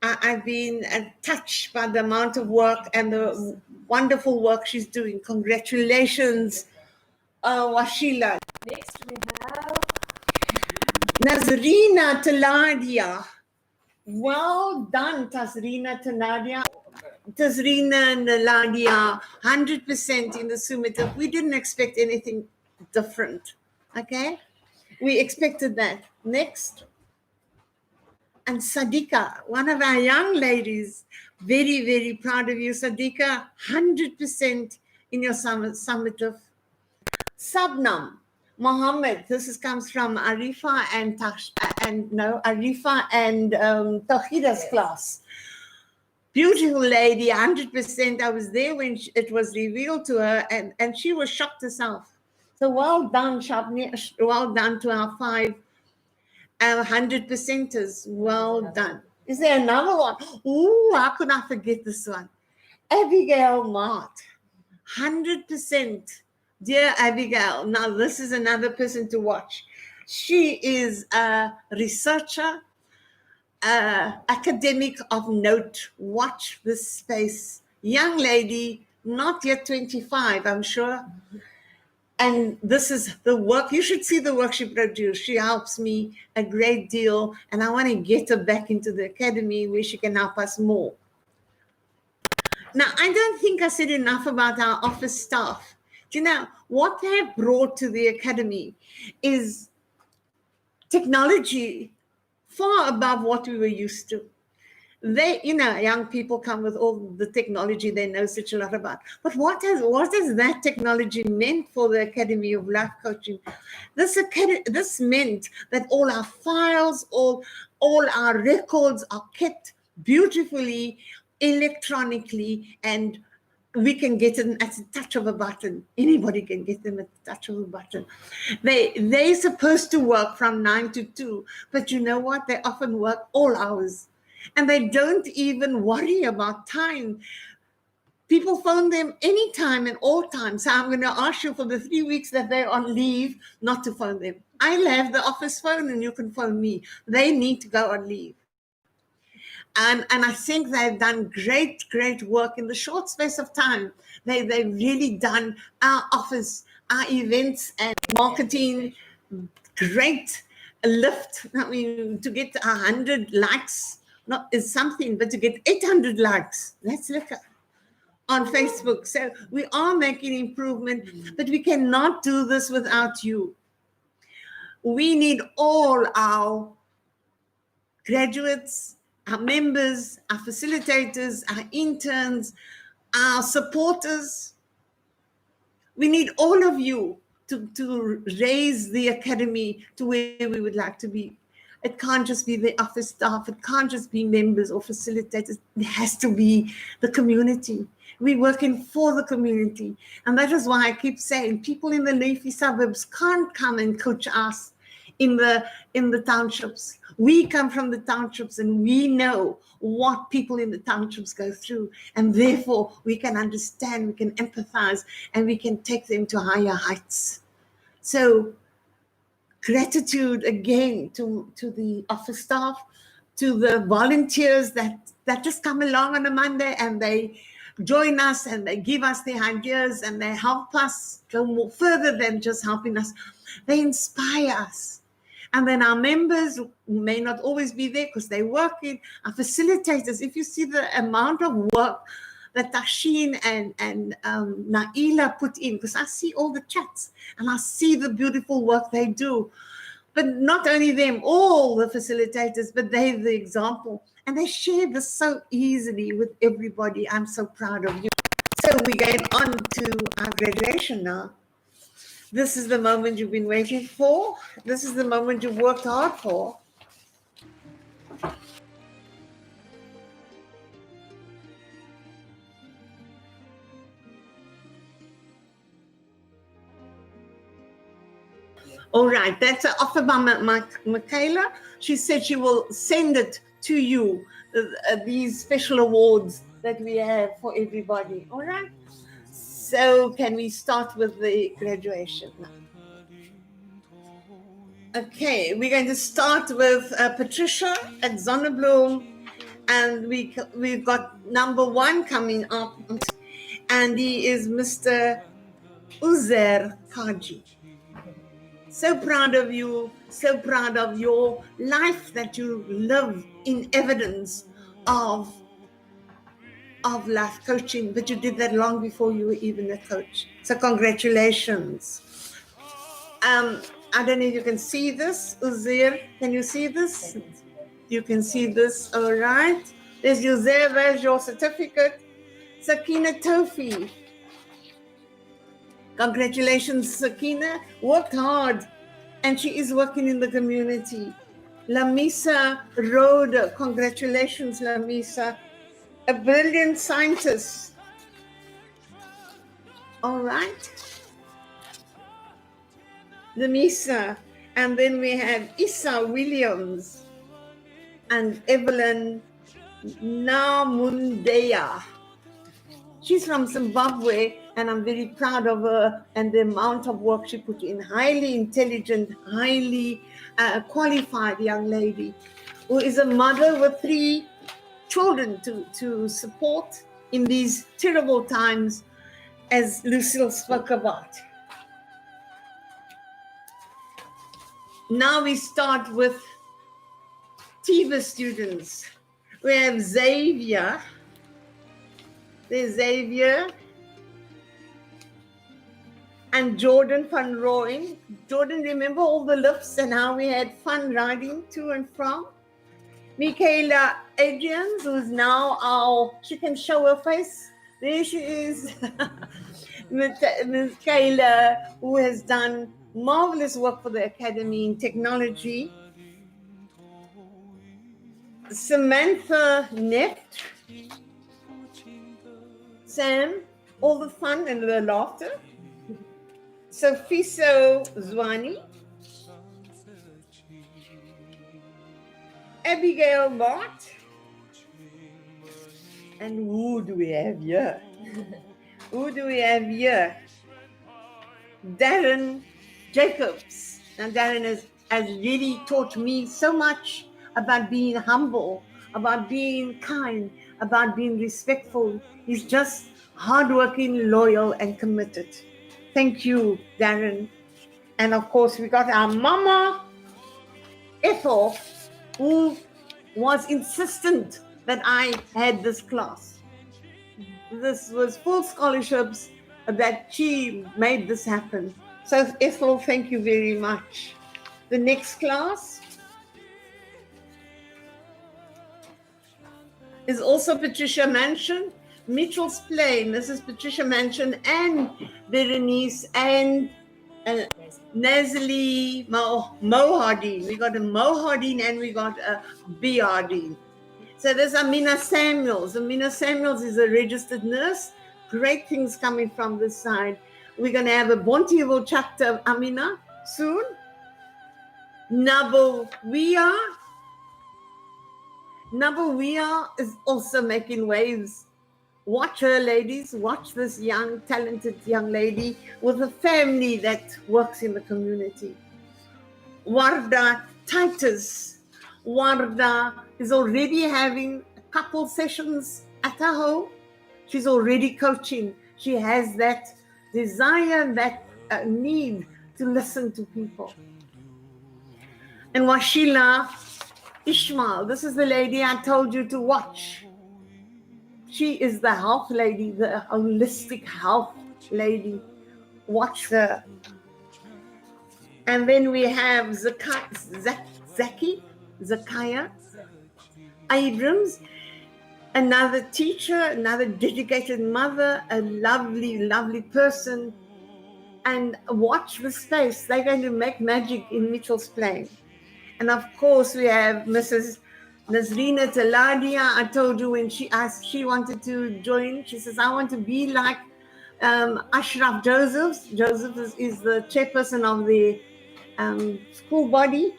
I've been touched by the amount of work and the wonderful work she's doing. Congratulations, Washila. Next we have Nazrina Taladia. Well done, Nazrina Taladia. Nazrina and Taladia, 100% in the summative. We didn't expect anything different, okay? We expected that. Next. And Sadika, one of our young ladies, very, very proud of you, Sadika, 100% in your summative. Sabnam, Mohammed, comes from Arifa and Arifa and Tahida's class. Beautiful lady, 100%. I was there when it was revealed to her, and she was shocked herself. So well done, Shabni. Well done to our 5 100%ers. Well done. Is there another one? Ooh, how could I forget this one? Abigail Mart, 100%. Dear Abigail, now this is another person to watch. She is a researcher, academic of note. Watch this space. Young lady, not yet 25, I'm sure. And this is the work. You should see the work she produced. She helps me a great deal. And I want to get her back into the academy where she can help us more. Now, I don't think I said enough about our office staff. Do you know, what they have brought to the academy is technology far above what we were used to. They, young people come with all the technology they know such a lot about. But what has that technology meant for the Academy of Life Coaching? This meant that all our files, all our records are kept beautifully, electronically, and we can get them at the touch of a button. Anybody can get them at the touch of a button. They're supposed to work from 9 to 2, but you know what? They often work all hours. And they don't even worry about time. People phone them anytime and all time. So I'm going to ask you for the 3 weeks that they're on leave not to phone them. I'll have the office phone and you can phone me. They need to go on leave. And I think they've done great, great work in the short space of time. They've really done our office, our events and marketing, great lift. I mean, to get 100 likes, not is something, but to get 800 likes, let's look at on Facebook. So we are making improvement, but we cannot do this without you. We need all our graduates, our members, our facilitators, our interns, our supporters. We need all of you to raise the academy to where we would like to be. It can't just be the office staff. It can't just be members or facilitators. It has to be the community. We're working for the community. And that is why I keep saying people in the leafy suburbs can't come and coach us in the townships. We come from the townships and we know what people in the townships go through. And therefore, we can understand, we can empathize, and we can take them to higher heights. So, gratitude again to the office staff, to the volunteers that just come along on a Monday and they join us and they give us their ideas and they help us go more further than just helping us. They inspire us. And then our members who may not always be there because they're working, our facilitators, if you see the amount of work that Tashin and Naila put in, because I see all the chats and I see the beautiful work they do. But not only them, all the facilitators, but they're the example. And they share this so easily with everybody. I'm so proud of you. So we're going on to our graduation now. This is the moment you've been waiting for. This is the moment you've worked hard for. All right, that's an offer by Michaela. She said she will send it to you, these special awards that we have for everybody. All right. So can we start with the graduation now? Okay, we're going to start with Patricia at Zonnebloem, and we've got number 1 coming up, and he is Mr. Uzair Kaji. So proud of you, so proud of your life that you live in evidence of life coaching, but you did that long before you were even a coach. So congratulations. I don't know if you can see this, Uzair. Can you see this? You can see this, all right. There's Uzair, there's your certificate. Sakina Tofi. Congratulations, Sakina. Worked hard, and she is working in the community. Lamisa Rode. Congratulations, Lamisa. A brilliant scientist. All right. Lamisa. And then we have Issa Williams and Evelyn Namundeya. She's from Zimbabwe, and I'm very proud of her and the amount of work she put in. Highly intelligent, highly qualified young lady who is a mother with 3 children to support in these terrible times, as Lucille spoke about. Now we start with TIVA students. We have Xavier. There's Xavier and Jordan van Rooyen. Jordan, remember all the lifts and how we had fun riding to and from? Michaela Adrians, who's now she can show her face. There she is. Michaela, who has done marvelous work for the Academy in technology. Samantha Neft. Sam, all the fun and the laughter. Sofiso Zwani. Abigail Mott. And who do we have here? Who do we have here? Darren Jacobs. And Darren has really taught me so much about being humble, about being kind, about being respectful. He's just hardworking, loyal, and committed. Thank you, Darren. And of course, we got our mama, Ethel, who was insistent that I had this class. This was full scholarships that she made this happen. So Ethel, thank you very much. The next class is also Patricia Mansion, Mitchell's Plain. This is Patricia Mansion and Berenice and Nazli Mohardin. We got a Mohardin and we got a Biardin. So there's Amina Samuels. Amina Samuels is a registered nurse. Great things coming from this side. We're going to have a Bontivo chapter of Amina soon. Nabawia is also making waves. Watch her, ladies. Watch this young, talented young lady with a family that works in the community. Warda Titus. Warda is already having a couple sessions at her home. She's already coaching. She has that desire and that need to listen to people. And Washila Ishmael, this is the lady I told you to watch. She is the health lady, the holistic health lady. Watch her. And then we have Zakiya Abrams, another teacher, another dedicated mother, a lovely, lovely person. And watch the space. They're going to make magic in Mitchell's Plain. And of course, we have Mrs. Nazrina Taladia. I told you when she asked, she wanted to join. She says, I want to be like Ashraf Josephs. Joseph is the chairperson of the school body.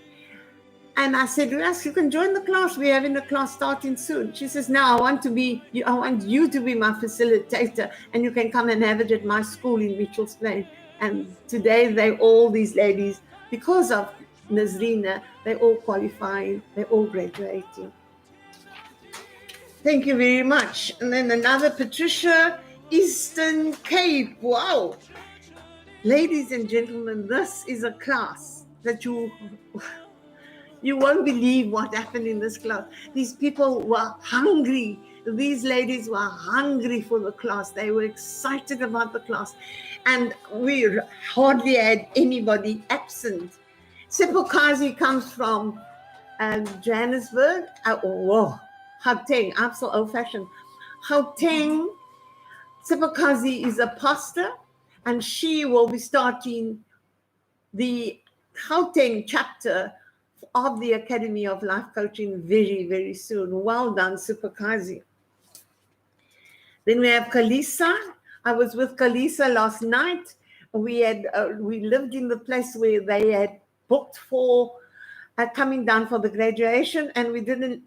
And I said, yes, you can join the class. We're having a class starting soon. She says, no, I want you to be my facilitator, and you can come and have it at my school in Mitchell's Plain. And today, all these ladies, because of Nazrina, they're all qualifying, they're all graduating. Thank you very much. And then another Patricia, Eastern Cape. Wow. Ladies and gentlemen, this is a class that you won't believe what happened in this class. These people were hungry. These ladies were hungry for the class. They were excited about the class. And we hardly had anybody absent. Sipokazi comes from Johannesburg. Gauteng. I'm so old-fashioned. Gauteng. Sipokazi is a pastor, and she will be starting the Gauteng chapter of the Academy of Life Coaching very, very soon. Well done, Sipokazi. Then we have Kalisa. I was with Kalisa last night. We lived in the place where they had booked for coming down for the graduation, and we didn't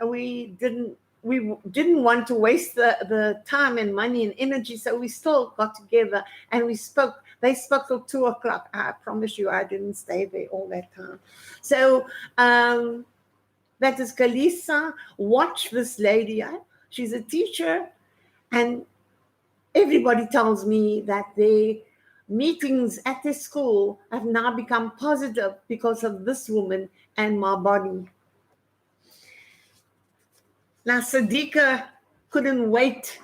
want to waste the time and money and energy, so we still got together and we spoke. They spoke till 2:00. I promise you, I didn't stay there all that time. So that is Kalisa. Watch this lady. She's a teacher, and everybody tells me that their meetings at their school have now become positive because of this woman and my body. Now, Sadiqa couldn't wait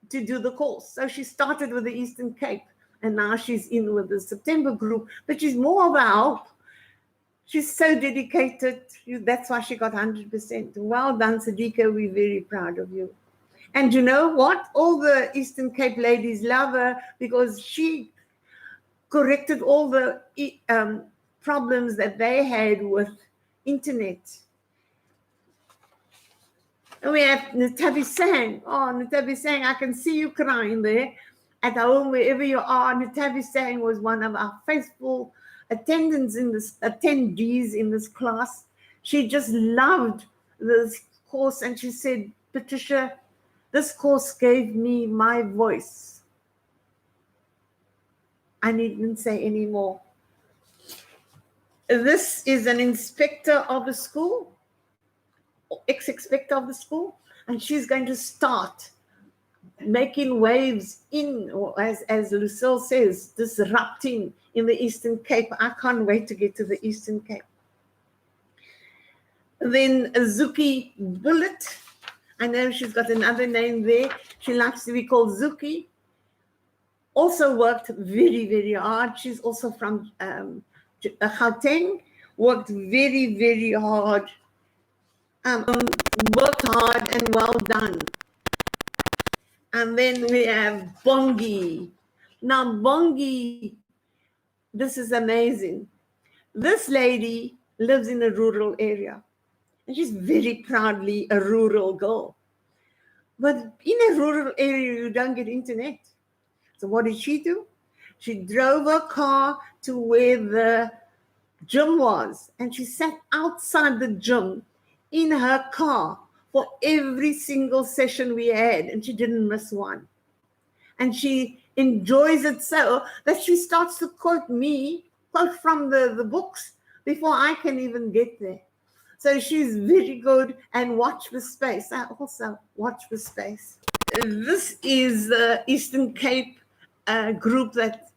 to do the course. So she started with the Eastern Cape, and now she's in with the September group, but she's more of a help. She's so dedicated. That's why she got 100%. Well done, Sadiqa. We're very proud of you. And you know what? All the Eastern Cape ladies love her because she corrected all the problems that they had with internet. And we have Natabi Sang. Oh, Natabi Sang, I can see you crying there at home, wherever you are. Natabi Sang was one of our faithful attendees in this class. She just loved this course, and she said, Patricia, this course gave me my voice. I needn't say any more. This is an inspector of the school, ex-inspector of the school, and she's going to start making waves in, or as Lucille says, disrupting in the Eastern Cape. I can't wait to get to the Eastern Cape. Then Zuki Bullet. I know she's got another name there. She likes to be called Zuki. Also worked very, very hard. She's also from Gauteng. Worked very, very hard. Worked hard and well done. And then we have Bongi. Now, Bongi, this is amazing. This lady lives in a rural area, and she's very proudly a rural girl. But in a rural area, you don't get internet. So what did she do? She drove her car to where the gym was, and she sat outside the gym in her car for every single session we had, and she didn't miss one. And she enjoys it so that she starts to quote from the books before I can even get there. So she's very good, and watch the space. I also watch the space. This is the Eastern Cape group that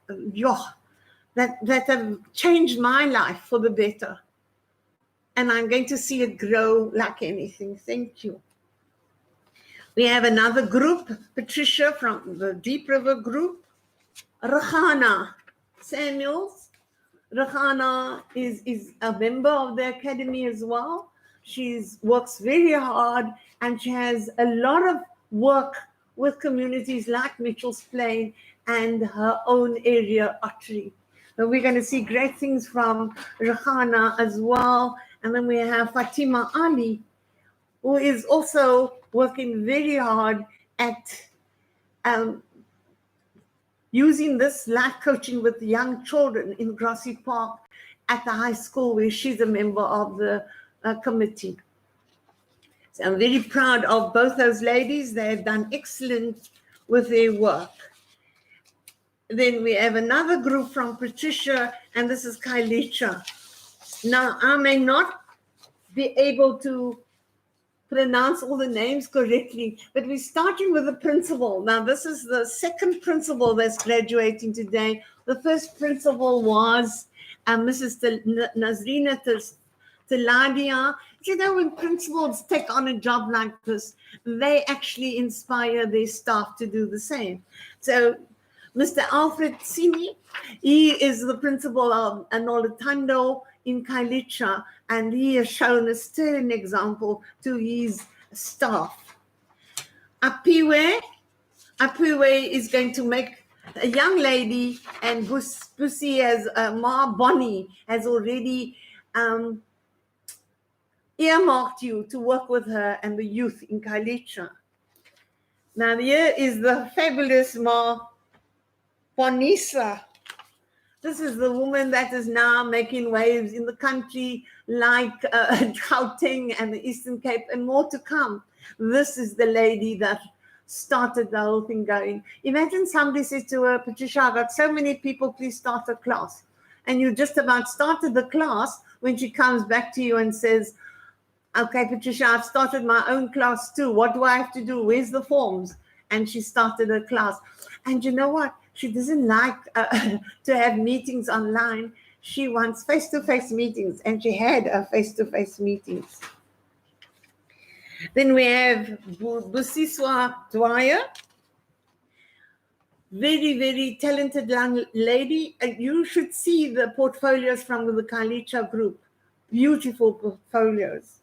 have changed my life for the better. And I'm going to see it grow like anything. Thank you. We have another group, Patricia from the Deep River group. Rahana. Samuels. Rahana is a member of the academy as well. She works very hard and she has a lot of work with communities like Mitchell's Plain and her own area, Ottery. So we're going to see great things from Rahana as well. And then we have Fatima Ali, who is also working very hard at using this life coaching with young children in Grassy Park at the high school where she's a member of the committee. So I'm very proud of both those ladies. They have done excellent with their work. Then we have another group from Patricia, and this is Kailicha. Now, I may not be able to pronounce all the names correctly, but we're starting with the principal. Now, this is the second principal that's graduating today. The first principal was Mrs. Nazrina Taladia. You know, when principals take on a job like this, they actually inspire their staff to do the same. So Mr. Alfred Sini, he is the principal of Anolatando in Kailicha, and he has shown a sterling example to his staff. Apiwe is going to make a young lady, and Busi has, Ma Bonnie has already earmarked you to work with her and the youth in Kailicha. Now here is the fabulous Ma Bonisa. This is the woman that is now making waves in the country like Gauteng and the Eastern Cape, and more to come. This is the lady that started the whole thing going. Imagine somebody says to her, Patricia, I got so many people, please start a class. And you just about started the class when she comes back to you and says, okay, Patricia, I've started my own class too. What do I have to do? Where's the forms? And she started her class. And you know what? She doesn't like to have meetings online. She wants face-to-face meetings, and she had face-to-face meetings. Then we have Busiswa Dwyer, very, very talented young lady. You should see the portfolios from the Kailicha group, beautiful portfolios.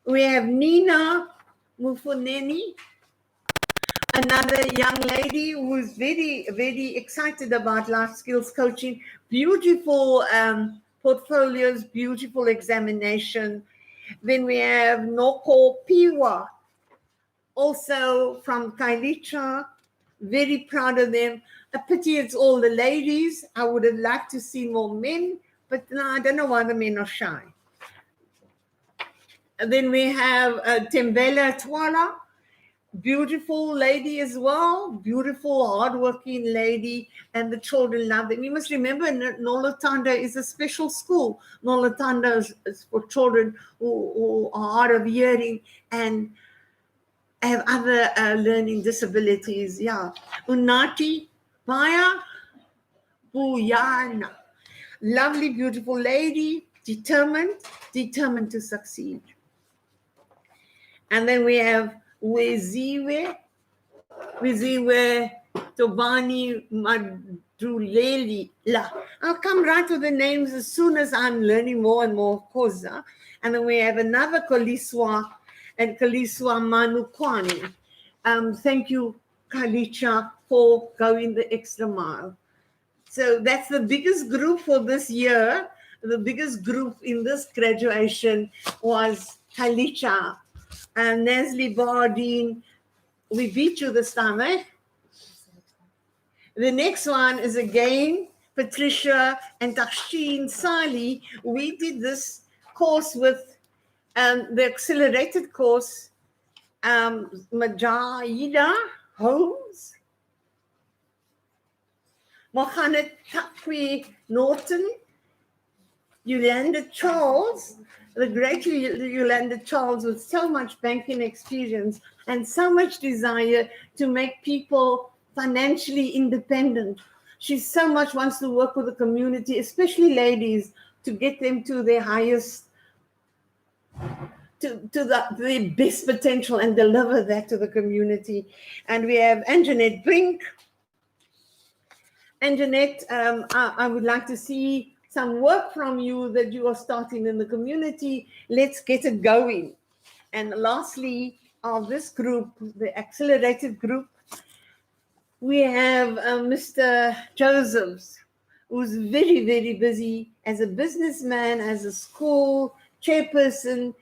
We have Nina Mufuneni, another young lady who is very, very excited about life skills coaching. Beautiful portfolios, beautiful examination. Then we have Noko Piwa, also from Kailicha. Very proud of them. A pity it's all the ladies. I would have liked to see more men, but no, I don't know why the men are shy. And then we have Tembela Twala, beautiful lady as well, beautiful, hardworking lady, and the children love them. You must remember, Nolatanda is a special school. Nolatanda is for children who are hard of hearing and have other learning disabilities. Yeah. Unati Maya Buyana. Lovely, beautiful lady, determined to succeed. And then we have Weziwe Tobani Madruleli. I'll come right to the names as soon as I'm learning more and more, of course. And then we have another Kaliswa and Kaliswa Manukwani. Thank you, Kailicha, for going the extra mile. So that's the biggest group for this year. The biggest group in this graduation was Kailicha. And Nesli Bardeen, we beat you this time, eh? The next one is again Patricia and Tasheen Sali. We did this course with the accelerated course, Majahida Holmes, Mohamed Takwi Norton, Yolanda Charles, the great Yolanda Charles with so much banking experience and so much desire to make people financially independent. She so much wants to work with the community, especially ladies, to get them to their highest, to the best potential and deliver that to the community. And we have Anjanette Brink, And Jeanette, I would like to see some work from you that you are starting in the community. Let's get it going. And lastly, of this group, the accelerated group, we have Mr. Josephs, who's very, very busy as a businessman, as a school chairperson,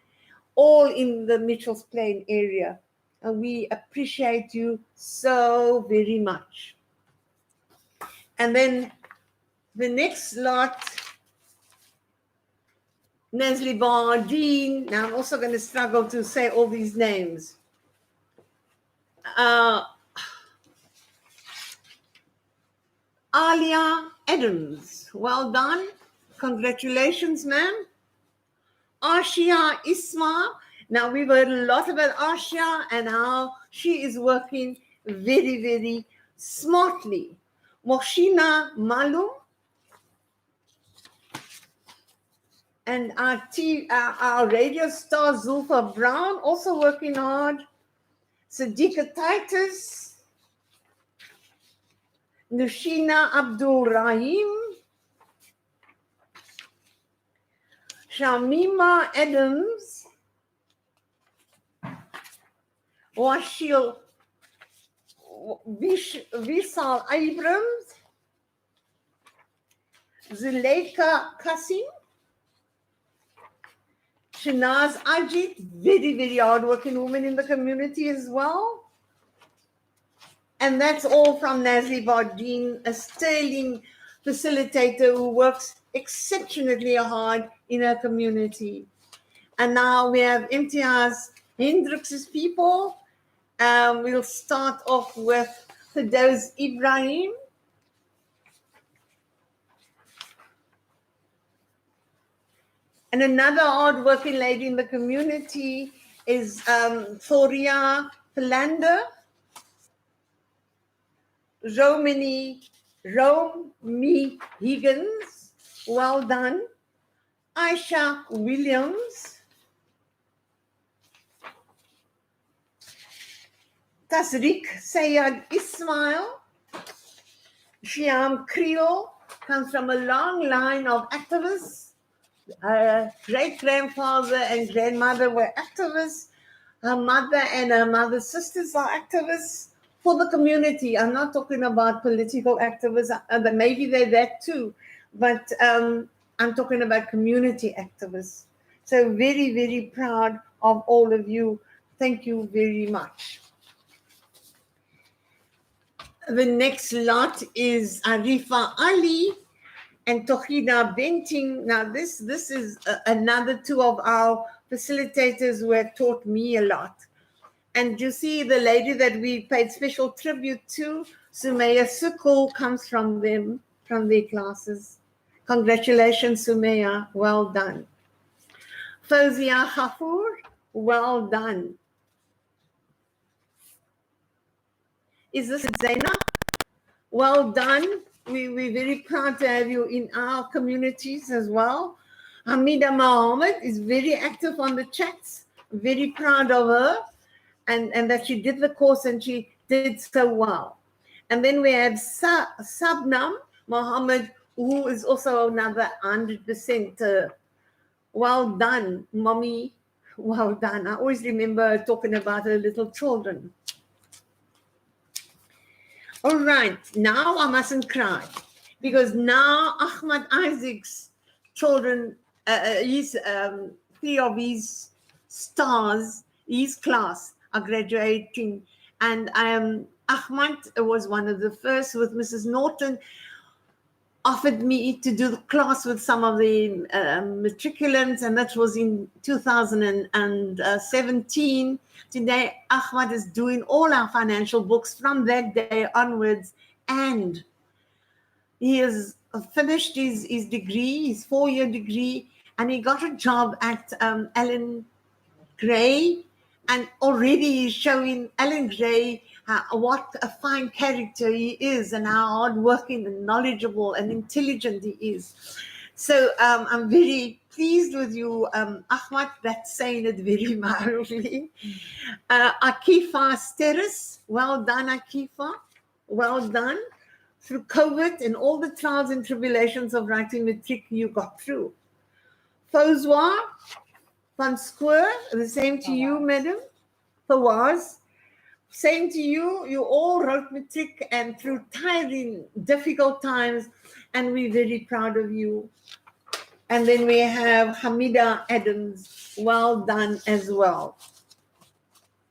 all in the Mitchell's Plain area. And we appreciate you so very much. And then the next lot, Nesli Bardeen. Now I'm also going to struggle to say all these names. Alia Adams, well done. Congratulations, ma'am. Ashia Isma. Now we've heard a lot about Ashia and how she is working very, very smartly. Moshina Malum. And our radio star Zulfa Brown also working hard. Sadiqa Titus. Nushina Abdul Rahim. Shamima Adams. Washil Vishal Abrams. Zuleika Kasim. Shanaz Ajit, very, very hardworking woman in the community as well. And that's all from Nazli Bardeen, a sterling facilitator who works exceptionally hard in her community. And now we have Imtiaz Hendricks' people. We'll start off with Firdaus Ibrahim. And another hard-working lady in the community is Thoria Philander. Romy Higgins, well done. Aisha Williams. Tasrik Sayed Ismail. Shyam Creole comes from a long line of activists. Great-grandfather and grandmother were activists. Her mother and her mother's sisters are activists for the community. I'm not talking about political activists, but maybe they're that too. But I'm talking about community activists. So very, very proud of all of you. Thank you very much. The next lot is Arifa Ali and Tohida Benting. Now, this is another two of our facilitators who have taught me a lot. And you see the lady that we paid special tribute to, Sumaya Sukul, comes from them, from their classes. Congratulations, Sumaya. Well done. Fawzia Khafour, well done. Is this Zainab? Well done. We're very proud to have you in our communities as well. Hamida Mohammed is very active on the chats. Very proud of her and that she did the course and she did so well. And then we have Sabnam Mohammed, who is also another 100%. Well done, mommy. Well done. I always remember talking about her little children. All right, now I mustn't cry because now Ahmad Isaac's children, three of his stars, his class are graduating. And Ahmad was one of the first with Mrs. Norton, offered me to do the class with some of the matriculants, and that was in 2017. Today, Ahmad is doing all our financial books from that day onwards, and he has finished his degree, his 4-year degree, and he got a job at Alan Gray, and already he's showing Alan Gray what a fine character he is and how hardworking and knowledgeable and intelligent he is. So I'm very pleased with you, Ahmad. That's saying it very mildly. Akifa Steris, well done, Akifa. Well done. through COVID and all the trials and tribulations of writing matric, you got through. Fozwa van Square, the same to you, madam. Fawaz, same to you. You all wrote matric and through tiring, difficult times, and we're very proud of you. And then we have Hamida Adams. Well done as well.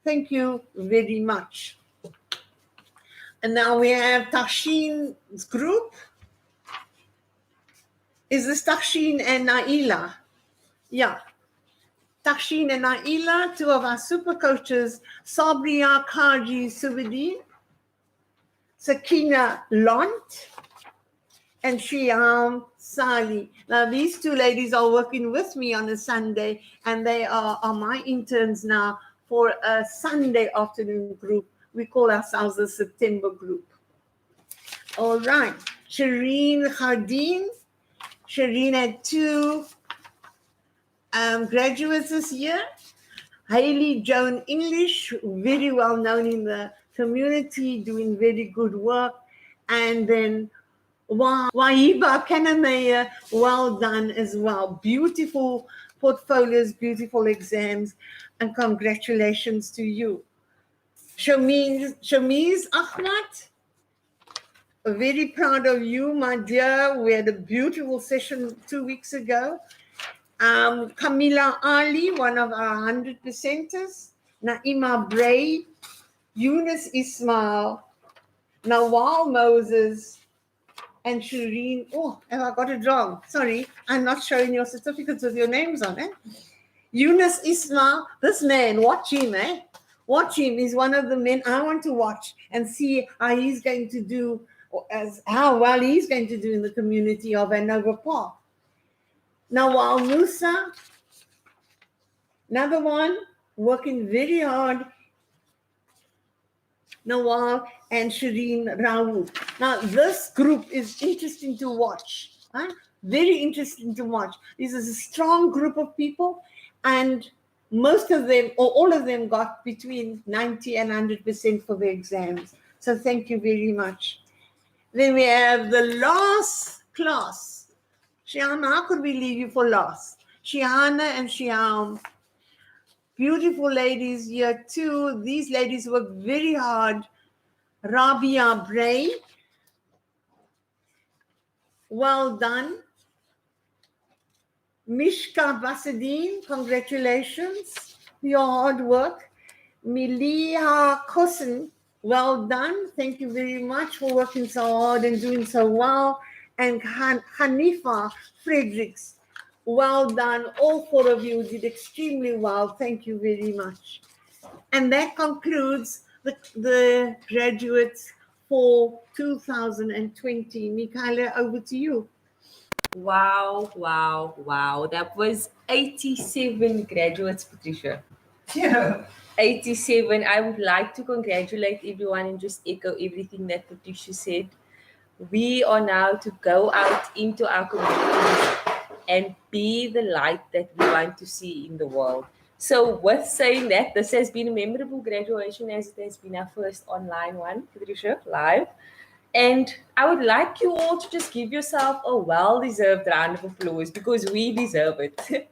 Thank you very much. And now we have Tasheen's group. Is this Tasheen and Naila? Yeah. Tasheen and Naila, two of our super coaches, Sabria Kaji Subedi, Sakina Lant, and Shiam Sali. Now, these two ladies are working with me on a Sunday, and they are my interns now for a Sunday afternoon group. We call ourselves the September group. All right. Shireen Khardin. Shireen had two graduates this year. Hayley Joan English, very well known in the community, doing very good work. And then Wahiba Kanamaya, well done as well. Beautiful portfolios, beautiful exams, and congratulations to you. Shamiz Ahmad, very proud of you, my dear. We had a beautiful session 2 weeks ago. Camila Ali, one of our 100%ers. Naima Bray, Eunice Ismail, Nawal Moses, and Shireen. Oh, have I got it wrong? Sorry, I'm not showing your certificates with your names on it. Eunice Ismail, this man, watch him, eh? Watch him. He's one of the men I want to watch and see how he's going to do, how well he's going to do in the community of Hanover Park. Nawal Musa, another one, working very hard. Nawal and Shireen Rawood. Now, this group is interesting to watch. Huh? Very interesting to watch. This is a strong group of people, and most of them, or all of them, got between 90 and 100% for their exams. So thank you very much. Then we have the last class. Shiana, how could we leave you for last? Shiana and Shiam. Beautiful ladies here too. These ladies work very hard. Rabia Bray. Well done. Mishka Basadine, congratulations for your hard work. Miliha Kosen, well done. Thank you very much for working so hard and doing so well. And Hanifa Fredericks, well done. All four of you did extremely well. Thank you very much. And that concludes the graduates for 2020. Michaela, over to you. Wow, wow, wow. That was 87 graduates, Patricia. Yeah. 87. I would like to congratulate everyone and just echo everything that Patricia said. We are now to go out into our communities and be the light that we want to see in the world. So with saying that, this has been a memorable graduation as it has been our first online one, Patricia, live. And I would like you all to just give yourself a well-deserved round of applause because we deserve it.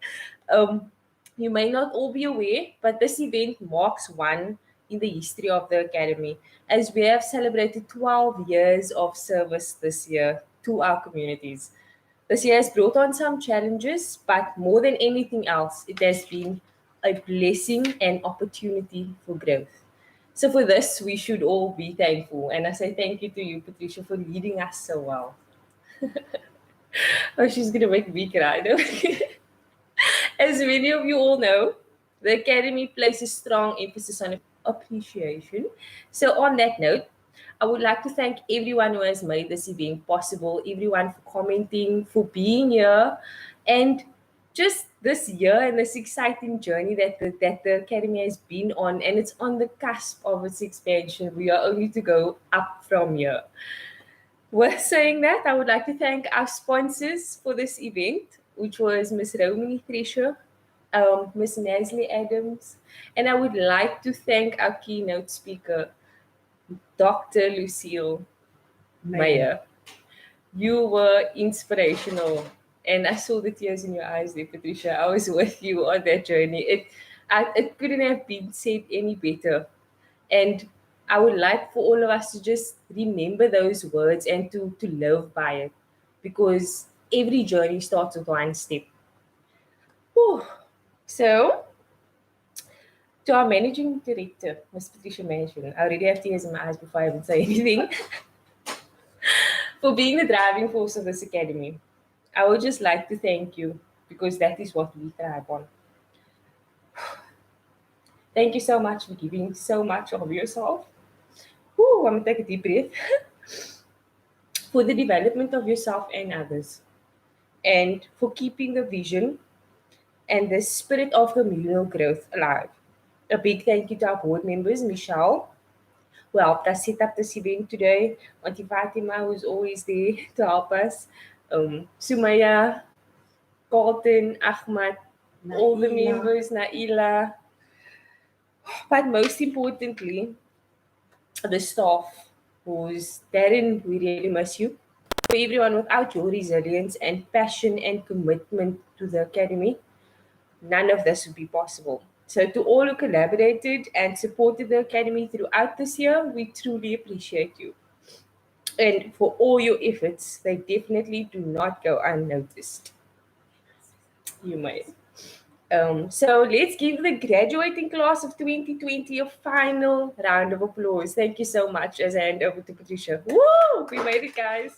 You may not all be aware, but this event marks one in the history of the Academy, as we have celebrated 12 years of service this year to our communities. This year has brought on some challenges, but more than anything else, it has been a blessing and opportunity for growth. So for this, we should all be thankful. And I say thank you to you, Patricia, for leading us so well. Oh, she's going to make me cry. No? As many of you all know, the Academy places strong emphasis on appreciation. So on that note, I would like to thank everyone who has made this event possible, everyone for commenting, for being here, and just this year and this exciting journey that the Academy has been on, and it's on the cusp of its expansion. We are only to go up from here. With saying that, I would like to thank our sponsors for this event, which was Ms. Romany Thresher, Ms. Nasli Adams, and I would like to thank our keynote speaker, Dr. Lucille. Maya, you were inspirational. And I saw the tears in your eyes there, Patricia. I was with you on that journey. It couldn't have been said any better. And I would like for all of us to just remember those words and to live by it. Because every journey starts with one step. Whew. So, to our managing director, Ms. Patricia Mansion, I already have tears in my eyes before I even say anything, for being the driving force of this academy. I would just like to thank you because that is what we thrive on. Thank you so much for giving so much of yourself. Whew, I'm gonna take a deep breath. For the development of yourself and others, and for keeping the vision and the spirit of communal growth alive. A big thank you to our board members, Michelle, who helped us set up this event today, Auntie Fatima, who's always there to help us, Sumaya, Colton, Ahmad, all the Naila. members, Naila, but most importantly, the staff, who's Darren, we really miss you. For everyone, without your resilience and passion and commitment to the academy, none of this would be possible. So, to all who collaborated and supported the academy throughout this year, we truly appreciate you. And for all your efforts, they definitely do not go unnoticed. You may. So let's give the graduating class of 2020 a final round of applause. Thank you so much. As I hand over to Patricia. Woo! We made it, guys.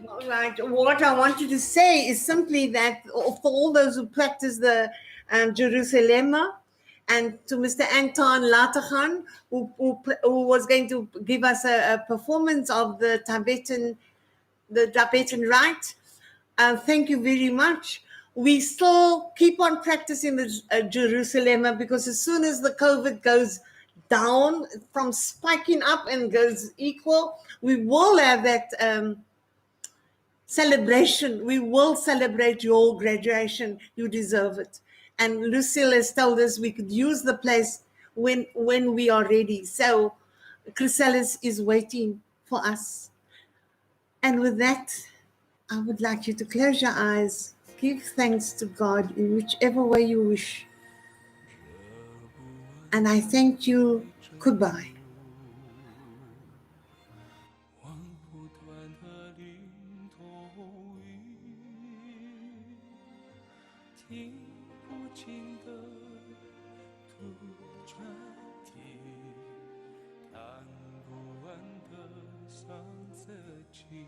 All right. What I wanted to say is simply that for all those who practice the Jerusalem, and to Mr. Anton Latagan, who was going to give us a performance of the Tibetan rite. Thank you very much. We still keep on practicing the Jerusalem, because as soon as the COVID goes down from spiking up and goes equal, we will have that celebration. We will celebrate your graduation. You deserve it. And Lucille has told us we could use the place when we are ready. So Chrysalis is waiting for us. And with that, I would like you to close your eyes, give thanks to God in whichever way you wish. And I thank you. Goodbye. 望不断的领头鱼，听不尽的杜鹃啼，弹不完的伤色情。